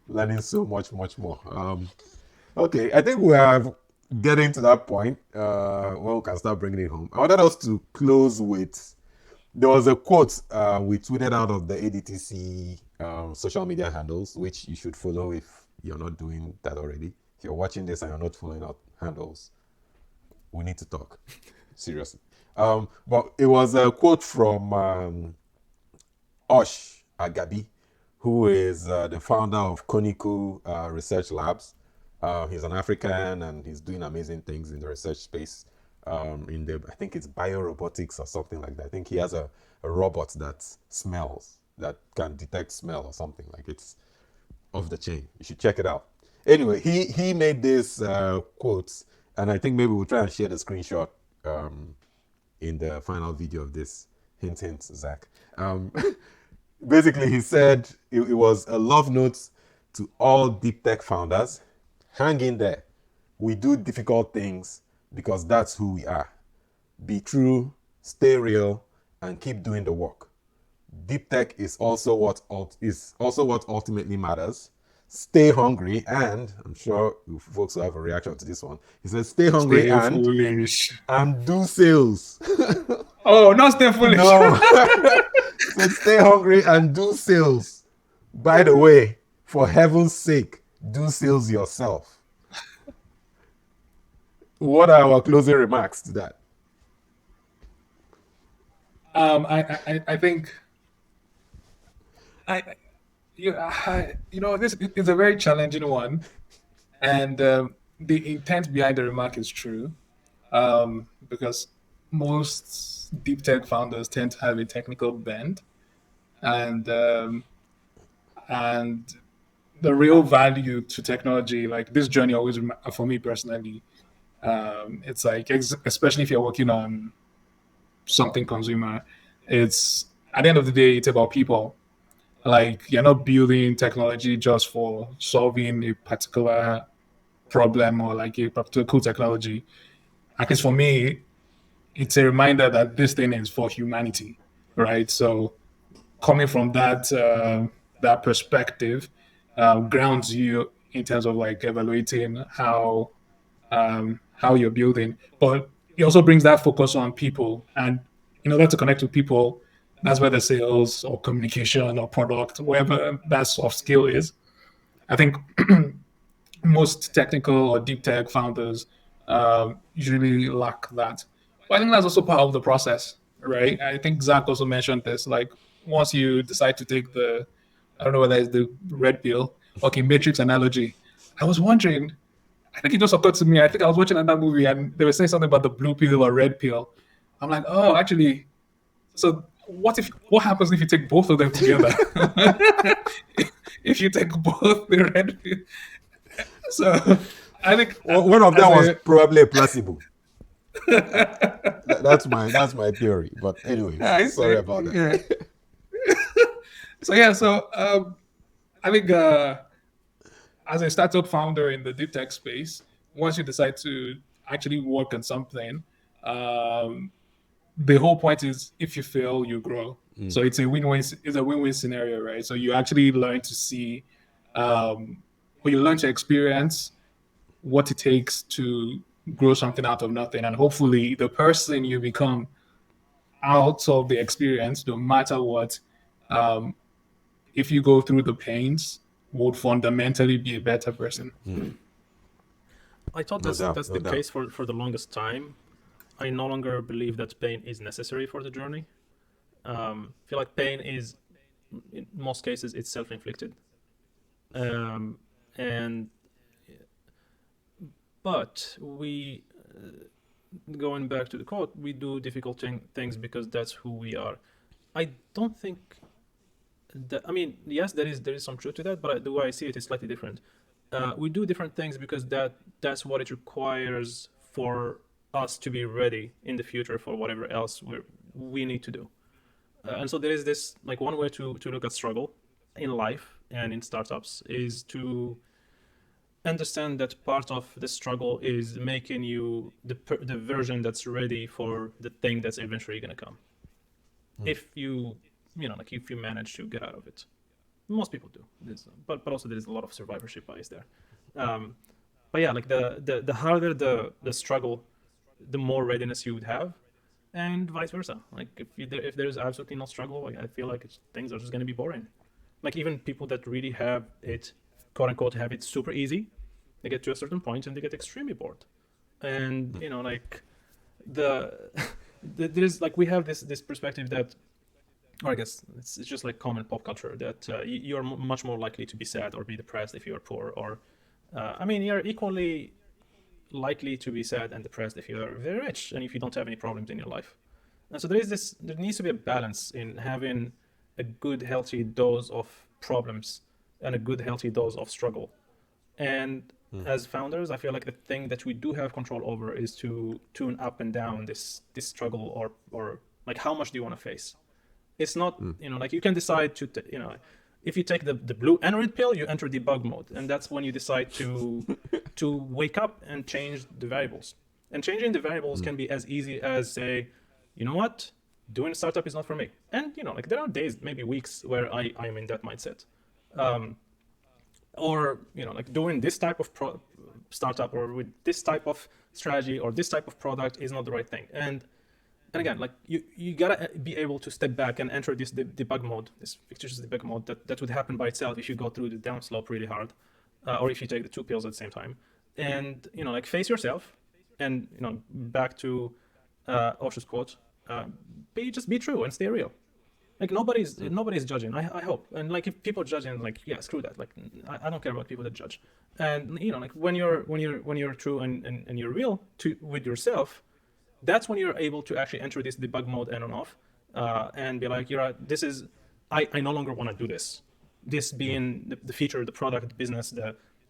learning so much more. Okay, I think we are getting to that point where we can start bringing it home. I wanted us to close with, there was a quote we tweeted out of the ADTC social media handles, which you should follow if you're not doing that already. If you're watching this and you're not following our handles, we need to talk. Seriously. But it was a quote from Osh Agabi, who is the founder of Conical Research Labs. He's an African and he's doing amazing things in the research space. I think it's biorobotics or something like that. I think he has a robot that smells, that can detect smell or something. Like, it's off the chain. You should check it out. Anyway, he made this quotes, and I think maybe we'll try and share the screenshot in the final video of this. Hint, hint, Zach. Basically, he said it was a love note to all deep tech founders. Hang in there. We do difficult things because that's who we are. Be true, stay real, and keep doing the work. Deep tech is also what ultimately matters. Stay hungry, and I'm sure you folks will have a reaction to this one. He says, "Stay hungry Stay and foolish. do sales." Oh, not stay foolish. No. So stay hungry and do sales. By the way, for heaven's sake, do sales yourself. What are our closing remarks to that? I think this is a very challenging one, and the intent behind the remark is true, because most deep tech founders tend to have a technical bent, and the real value to technology, like this journey always, for me personally, it's like, especially if you're working on something consumer, it's at the end of the day, it's about people. Like, you're not building technology just for solving a particular problem or like a particular cool technology. I guess for me, it's a reminder that this thing is for humanity, right? So coming from that perspective grounds you in terms of like evaluating how you're building, but it also brings that focus on people. And in order to connect with people, That's where the sales or communication or product, wherever that soft skill is. I think most technical or deep tech founders usually lack that. But I think that's also part of the process, right? I think Zach also mentioned this. Like once you decide to take the, I don't know whether it's the red pill, okay, Matrix analogy. I was wondering, I think it just occurred to me. I think I was watching another movie and they were saying something about the blue pill or red pill. I'm like, oh, actually, so what happens if you take both of them together? If you take both the red pill. So I think One of them was a- probably a placebo. That's my theory. But anyway, I sorry see. about that. Yeah. So I think as a startup founder in the deep tech space, once you decide to actually work on something, um, the whole point is if you fail, you grow. So it's a win-win. It's a win-win scenario, right? So you actually learn to see, or you learn to experience what it takes to grow something out of nothing, and hopefully, the person you become out of the experience, no matter what, um, if you go through the pains, would fundamentally be a better person. I thought No that's doubt, that's no the doubt. case for the longest time. I no longer believe that pain is necessary for the journey. I feel like pain is, in most cases, it's self-inflicted. Um, and but we, going back to the quote, we do difficult things because that's who we are. I don't think that. I mean, yes, there is some truth to that, but the way I see it is slightly different. We do different things because that's what it requires for us to be ready in the future for whatever else we need to do. And so there is this, like, one way to look at struggle in life and in startups is to understand that part of the struggle is making you the version that's ready for the thing that's eventually going to come. If like if you manage to get out of it. Most people do. But also there is a lot of survivorship bias there. Um, but yeah, like the harder the struggle, the more readiness you would have, and vice versa. Like if there's absolutely no struggle, like, I feel like things are just going to be boring. Like even people that really have it, quote unquote, have it super easy, they get to a certain point and they get extremely bored. And like the, there's like we have this perspective that, or I guess it's just like common pop culture that you're much more likely to be sad or be depressed if you are poor, or I mean, you're equally likely to be sad and depressed if you're very rich and if you don't have any problems in your life. And so there needs to be a balance in having a good, healthy dose of problems and a good, healthy dose of struggle. And as founders, I feel like the thing that we do have control over is to tune up and down this struggle, or like how much do you want to face. It's not, like you can decide to, if you take the blue and red pill, you enter debug mode. And that's when you decide to wake up and change the variables. And changing the variables can be as easy as say, you know what, doing a startup is not for me. And, like there are days, maybe weeks where I am in that mindset. Or, like doing this type of startup or with this type of strategy or this type of product is not the right thing. And again, like you gotta be able to step back and enter this debug mode, this fictitious debug mode that would happen by itself if you go through the downslope really hard, or if you take the two pills at the same time, and like face yourself, and back to Osho's quote, be true and stay real. Like nobody's judging. I hope. And like if people judging, like yeah, screw that. Like I don't care about people that judge. And like when you're true and you're real with yourself, that's when you're able to actually enter this debug mode on and off, and be like, this is, I no longer want to do this. This being the feature, the product, the business,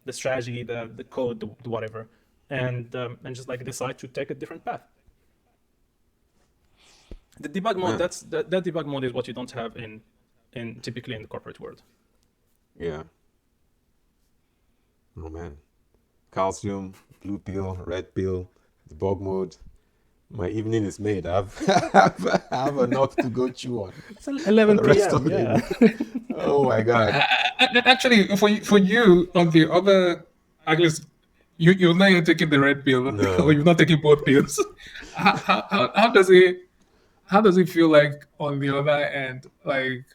the strategy, the code, the whatever, and just like decide to take a different path. The debug mode, that debug mode is what you don't have in typically in the corporate world. Yeah. Oh man. Calcium, blue pill, red pill, debug mode. My evening is made. I have enough to go chew on. It's 11 the rest p.m. of the Yeah. evening. Oh my god. Actually, for you on the other, I guess you're not taking the red pill, No. or you're not taking both pills. How how does it feel like on the other end, like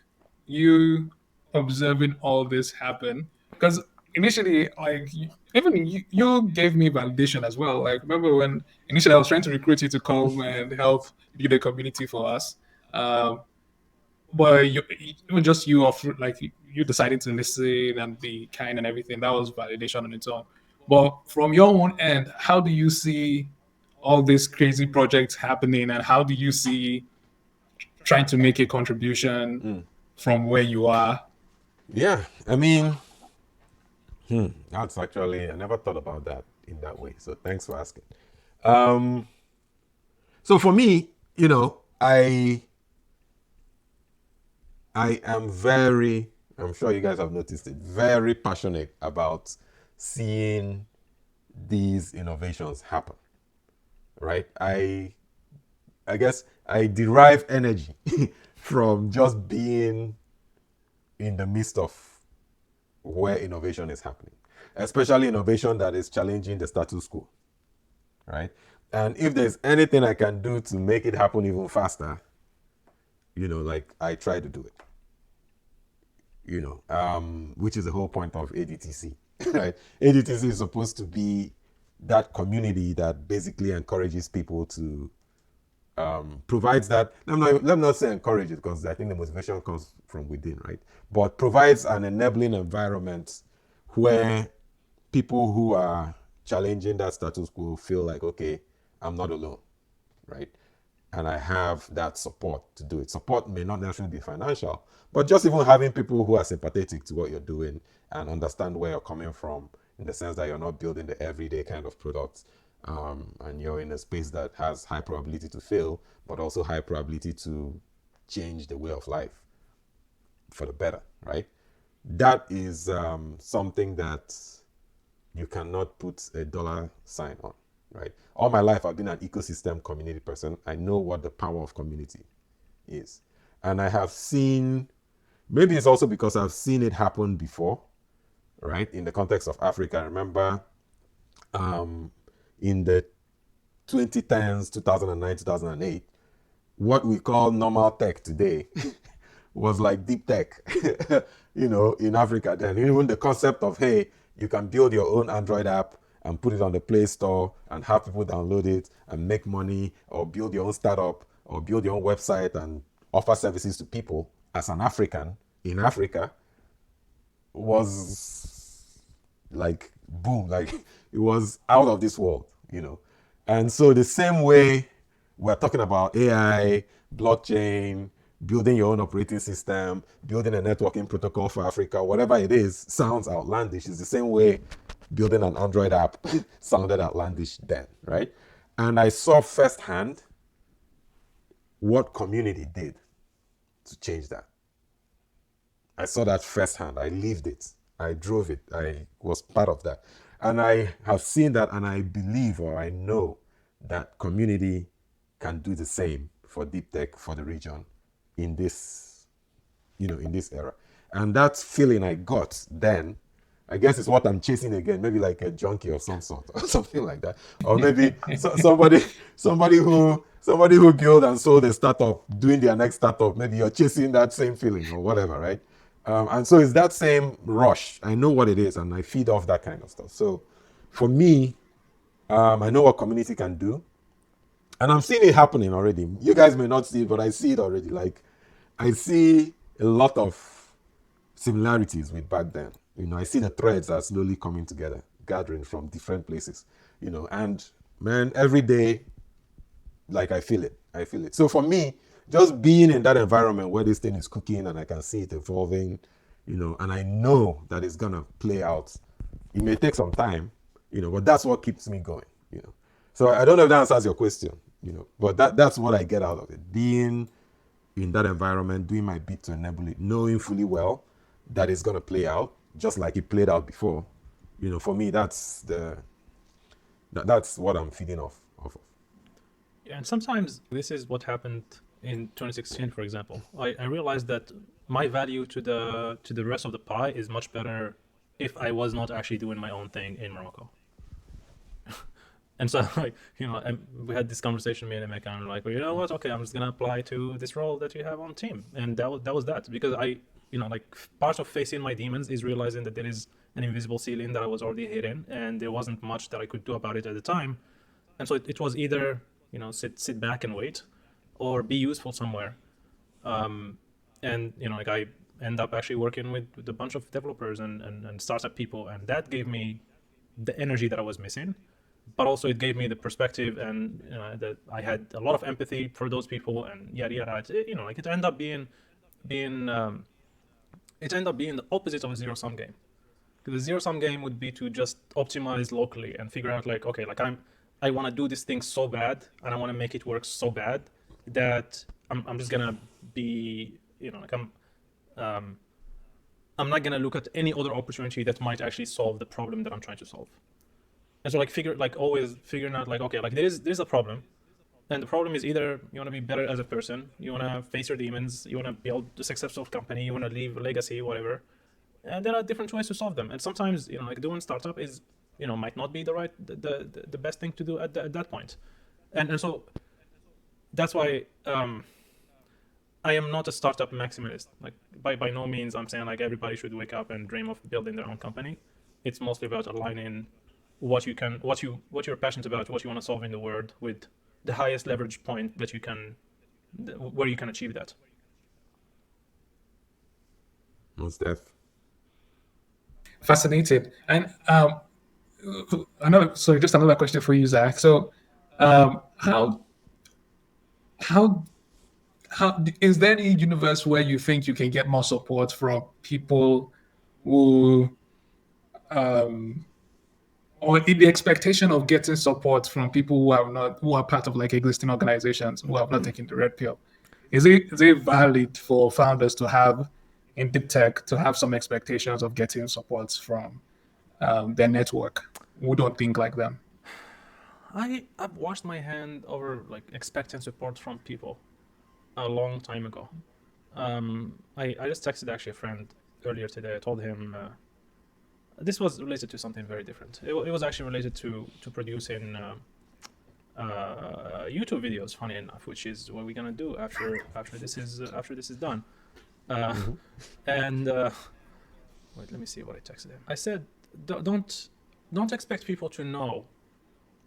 you observing all this happen? Because initially, like even you gave me validation as well. Like remember when initially I was trying to recruit you to come and help build a community for us. Um, but even just you offer like you deciding to listen and be kind and everything, that was validation on its own. But from your own end, how do you see all these crazy projects happening, and how do you see trying to make a contribution from where you are? Yeah, I mean, that's actually, I never thought about that in that way. So thanks for asking. Um, so for me, I am very, I'm sure you guys have noticed it, very passionate about seeing these innovations happen, right? I guess I derive energy from just being in the midst of where innovation is happening, especially innovation that is challenging the status quo, right? And if there's anything I can do to make it happen even faster, like I try to do it, which is the whole point of ADTC, right? ADTC is supposed to be that community that basically encourages people to provides that, let me not say encourage it, because I think the motivation comes from within, right? But provides an enabling environment where people who are challenging that status quo feel like, okay, I'm not alone, right? And I have that support to do it. Support may not necessarily be financial, but just even having people who are sympathetic to what you're doing and understand where you're coming from, in the sense that you're not building the everyday kind of products, and you're in a space that has high probability to fail, but also high probability to change the way of life for the better, right? That is something that you cannot put a dollar sign on, right? All my life, I've been an ecosystem community person. I know what the power of community is. And I have seen, maybe it's also because I've seen it happen before, right? In the context of Africa, I remember in the 2010s, 2009, 2008, what we call normal tech today was like deep tech, in Africa then. Even the concept of, hey, you can build your own Android app and put it on the Play Store and have people download it and make money, or build your own startup, or build your own website and offer services to people as an African in Africa, was like boom, like it was out of this world. And so the same way we're talking about AI, blockchain, building your own operating system, building a networking protocol for Africa, whatever it is, sounds outlandish. It's the same way building an Android app sounded outlandish then, right? And I saw firsthand what community did to change that. I saw that firsthand. I lived it. I drove it. I was part of that. And I have seen that, and I believe, or I know, that community can do the same for deep tech for the region in this, in this era. And that feeling I got then, I guess, is what I'm chasing again, maybe like a junkie of some sort or something like that. Or maybe somebody who built and sold a startup, doing their next startup, maybe you're chasing that same feeling or whatever, right? And so it's that same rush. I know what it is, and I feed off that kind of stuff. So for me, I know what community can do. And I'm seeing it happening already. You guys may not see it, but I see it already. Like, I see a lot of similarities with back then. I see the threads are slowly coming together, gathering from different places. And man, every day, like I feel it. I feel it. So for me, just being in that environment where this thing is cooking and I can see it evolving, and I know that it's gonna play out. It may take some time, but that's what keeps me going. So I don't know if that answers your question, but that's what I get out of it. Being in that environment, doing my bit to enable it, knowing fully well that it's gonna play out just like it played out before. For me, that's what I'm feeding off of. Yeah, and sometimes this is what happened in 2016, for example. I realized that my value to the rest of the pie is much better if I was not actually doing my own thing in Morocco. And so, like, and we had this conversation, me and Emeka, and we're like, well, you know what? Okay, I'm just gonna apply to this role that you have on team, and that was that. Because like, part of facing my demons is realizing that there is an invisible ceiling that I was already hitting, and there wasn't much that I could do about it at the time. And so it was either, sit back and wait, or be useful somewhere. And like, I end up actually working with a bunch of developers and startup people, and that gave me the energy that I was missing. But also it gave me the perspective, and that I had a lot of empathy for those people, and yada yada. Like, it ended up being the opposite of a zero-sum game. Because the zero-sum game would be to just optimize locally and figure out, like, okay, like, I want to do this thing so bad, and I want to make it work so bad that I'm just gonna be, like, I'm not gonna look at any other opportunity that might actually solve the problem that I'm trying to solve. And so, like, always figuring out, like, okay, like, there's a problem, and the problem is either you want to be better as a person, you want to face your demons, you want to build a successful company, you want to leave a legacy, whatever. And there are different ways to solve them. And sometimes, like, doing startup is, might not be the best thing to do at that point. And so that's why I am not a startup maximalist. Like, by no means I'm saying, like, everybody should wake up and dream of building their own company. It's mostly about aligning what you're passionate about, what you want to solve in the world, with the highest leverage point that where you can achieve that. Most def. Fascinated. And just another question for you, Zach. So, how is there any universe where you think you can get more support from people who, or in the expectation of getting support from people who are part of, like, existing organizations who have not taken the red pill? Is it valid for founders to have, in deep tech, to have some expectations of getting support from their network who don't think like them? I've washed my hand over, like, expecting support from people a long time ago. I just texted actually a friend earlier today. I told him this was related to something very different. It was actually related to producing YouTube videos, funny enough, which is what we're gonna do after this is done. And wait, let me see what I texted him. I said, don't expect people to know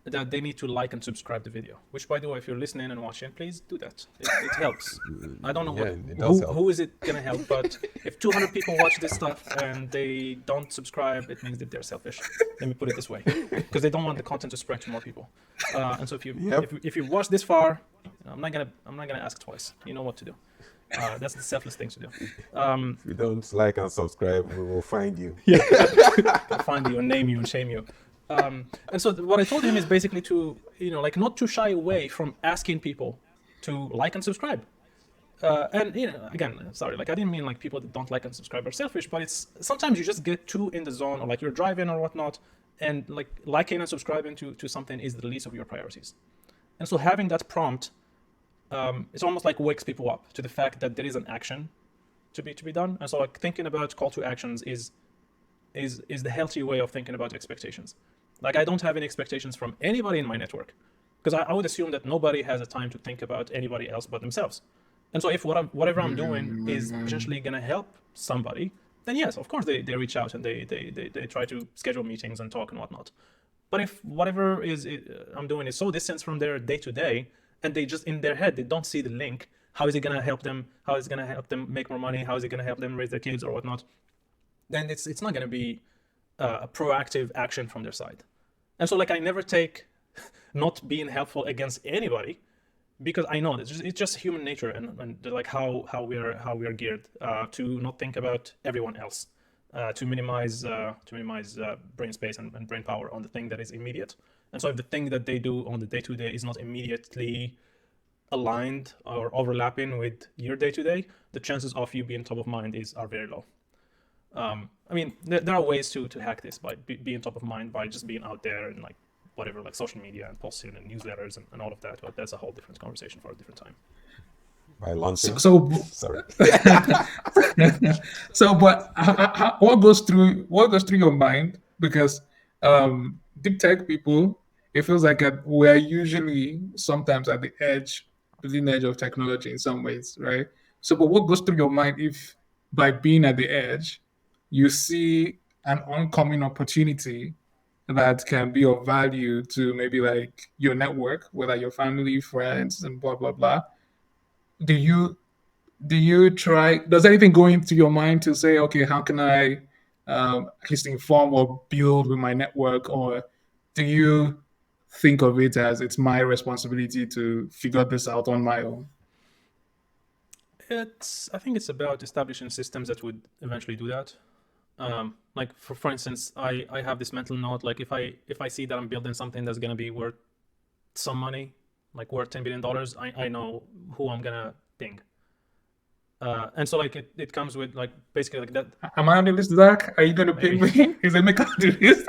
that they need to like and subscribe the video. Which, by the way, if you're listening and watching, please do that. It helps. I don't know who is it gonna help, but if 200 people watch this stuff and they don't subscribe, it means that they're selfish. Let me put it this way, because they don't want the content to spread to more people. And so if you watch this far, I'm not gonna ask twice. You know what to do. That's the selfless thing to do. If you don't like and subscribe, we will find you. I'll find you and name you and shame you. And so what I told him is basically to, like, not to shy away from asking people to like and subscribe. And, again, sorry, like, I didn't mean, like, people that don't like and subscribe are selfish, but it's sometimes you just get too in the zone, or, like, you're driving or whatnot, and, like, liking and subscribing to something is the least of your priorities. And so having that prompt, it's almost like wakes people up to the fact that there is an action to be done. And so, like, thinking about call to actions is the healthy way of thinking about expectations. Like, I don't have any expectations from anybody in my network, because I would assume that nobody has a time to think about anybody else but themselves. And so if whatever I'm doing is potentially going to help somebody, then yes, of course they reach out and they try to schedule meetings and talk and whatnot. But if whatever I'm doing is so distant from their day to day, and they just, in their head, they don't see the link, how is it going to help them? How is it going to help them make more money? How is it going to help them raise their kids or whatnot? Then it's not going to be a proactive action from their side. And so, like, I never take not being helpful against anybody, because I know it's just human nature and like how we are geared to not think about everyone else, to minimize brain space and brain power on the thing that is immediate. And so if the thing that they do on the day-to-day is not immediately aligned or overlapping with your day-to-day, the chances of you being top of mind are very low. I mean, there are ways to hack this by being top of mind by just being out there and, like, whatever, like social media and posting and newsletters and all of that, but that's a whole different conversation for a different time. By launching. Sorry. But what goes through your mind? Because deep tech people, it feels like we're usually sometimes at the edge, bleeding edge of technology in some ways, right? So, but what goes through your mind if by being at the edge, you see an oncoming opportunity that can be of value to maybe like your network, whether your family, friends, and blah blah blah. Do you try? Does anything go into your mind to say, okay, how can I at least inform or build with my network, or do you think of it as it's my responsibility to figure this out on my own? I think it's about establishing systems that would eventually do that. Like for instance, I have this mental note, like if I see that I'm building something that's gonna be worth some money, like worth $10 billion, I know who I'm gonna ping. And so like it comes with like basically like that. Am I on the list, Zach? Are you going to ping Maybe. me? Is it make on the list?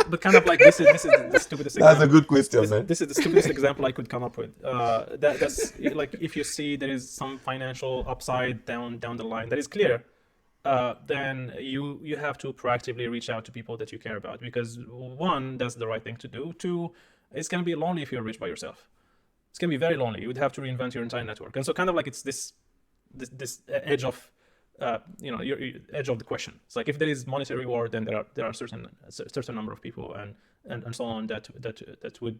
But kind of like this is the stupidest That's a example. good question, man. This is the stupidest example I could come up with. That's like if you see there is some financial upside down the line that is clear, then you have to proactively reach out to people that you care about, because one, that's the right thing to do. Two, it's gonna be lonely if you're rich by yourself. It's gonna be very lonely. You would have to reinvent your entire network, and so kind of like it's this edge of your edge of the question. It's like if there is monetary reward, then there are certain number of people and so on that would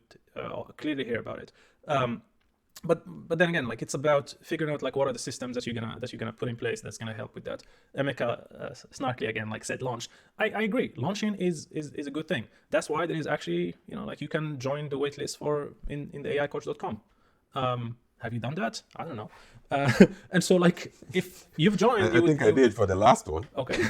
clearly hear about it. But then again, like it's about figuring out like what are the systems that you're gonna put in place that's gonna help with that. Emeka snarkily again like said launch. I agree. Launching is a good thing. That's why there is actually like you can join the waitlist for in the aicoach.com. Have you done that? I don't know. And so like if you've joined, I think I did for the last one. Okay.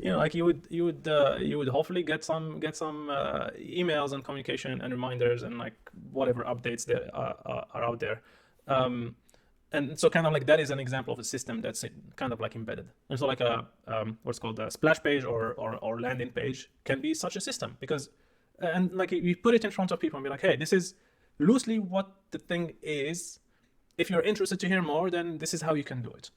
Like you would hopefully get some emails and communication and reminders and like whatever updates that are out there. And so kind of like that is an example of a system that's kind of like embedded. And so like a what's called a splash page or landing page can be such a system, because and like you put it in front of people and be like, hey, this is loosely what the thing is. If you're interested to hear more, then this is how you can do it.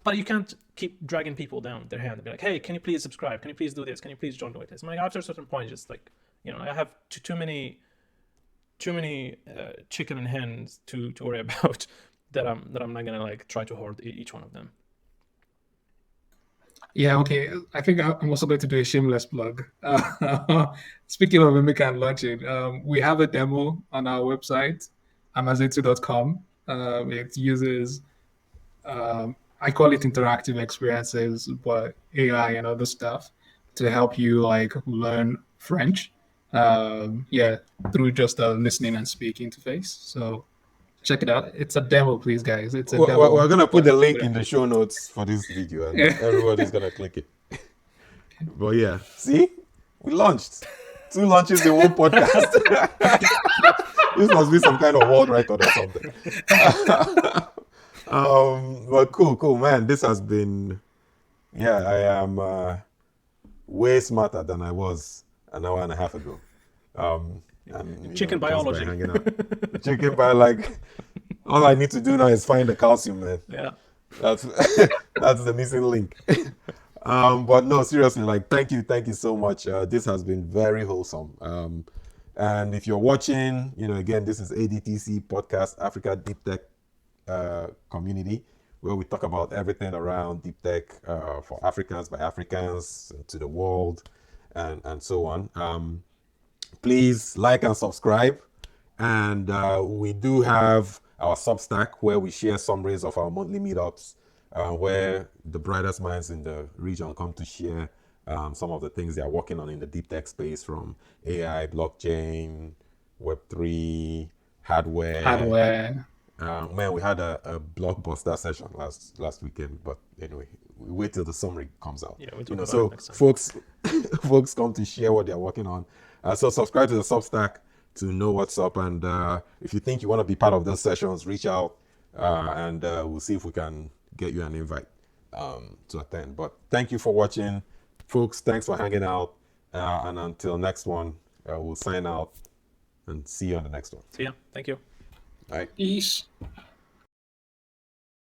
But you can't keep dragging people down their hand and be like, hey, can you please subscribe? Can you please do this? Can you please join the waitlist? Like after a certain point, just like, I have too many chicken and hens to worry about that I'm not gonna like try to hoard each one of them. Yeah, okay. I think I'm also going to do a shameless plug. Speaking of Emeka and launching, we have a demo on our website, amazetu.com. It uses, I call it interactive experiences, but AI and other stuff to help you like learn French. Through just a listening and speak interface. So check it out. It's a demo, please, guys. It's a demo. We're gonna put the link in the show notes for this video, and everybody's gonna click it. But yeah, see, we launched 2 launches in one podcast. This must be some kind of world record or something. But cool, man. This has been, I am way smarter than I was an hour and a half ago. And chicken biology. Chicken by like, all I need to do now is find the calcium, man. Yeah, that's the missing link. But no, seriously, like thank you so much. This has been very wholesome. And if you're watching, again, this is ADTC podcast, Africa Deep Tech Community, where we talk about everything around deep tech for Africans by Africans to the world, and so on. Please like and subscribe. And we do have our Substack where we share summaries of our monthly meetups, where the brightest minds in the region come to share some of the things they are working on in the deep tech space, from AI, blockchain, Web3, hardware. Man, we had a blockbuster session last weekend, but anyway, we wait till the summary comes out. Yeah, we'll talk about so it next time. folks come to share what they're working on. So subscribe to the Substack to know what's up, and if you think you want to be part of those sessions, reach out, and we'll see if we can get you an invite to attend. But thank you for watching, folks. Thanks for hanging out, and until next one, we'll sign out and see you on the next one. See ya. Thank you. All right. Peace.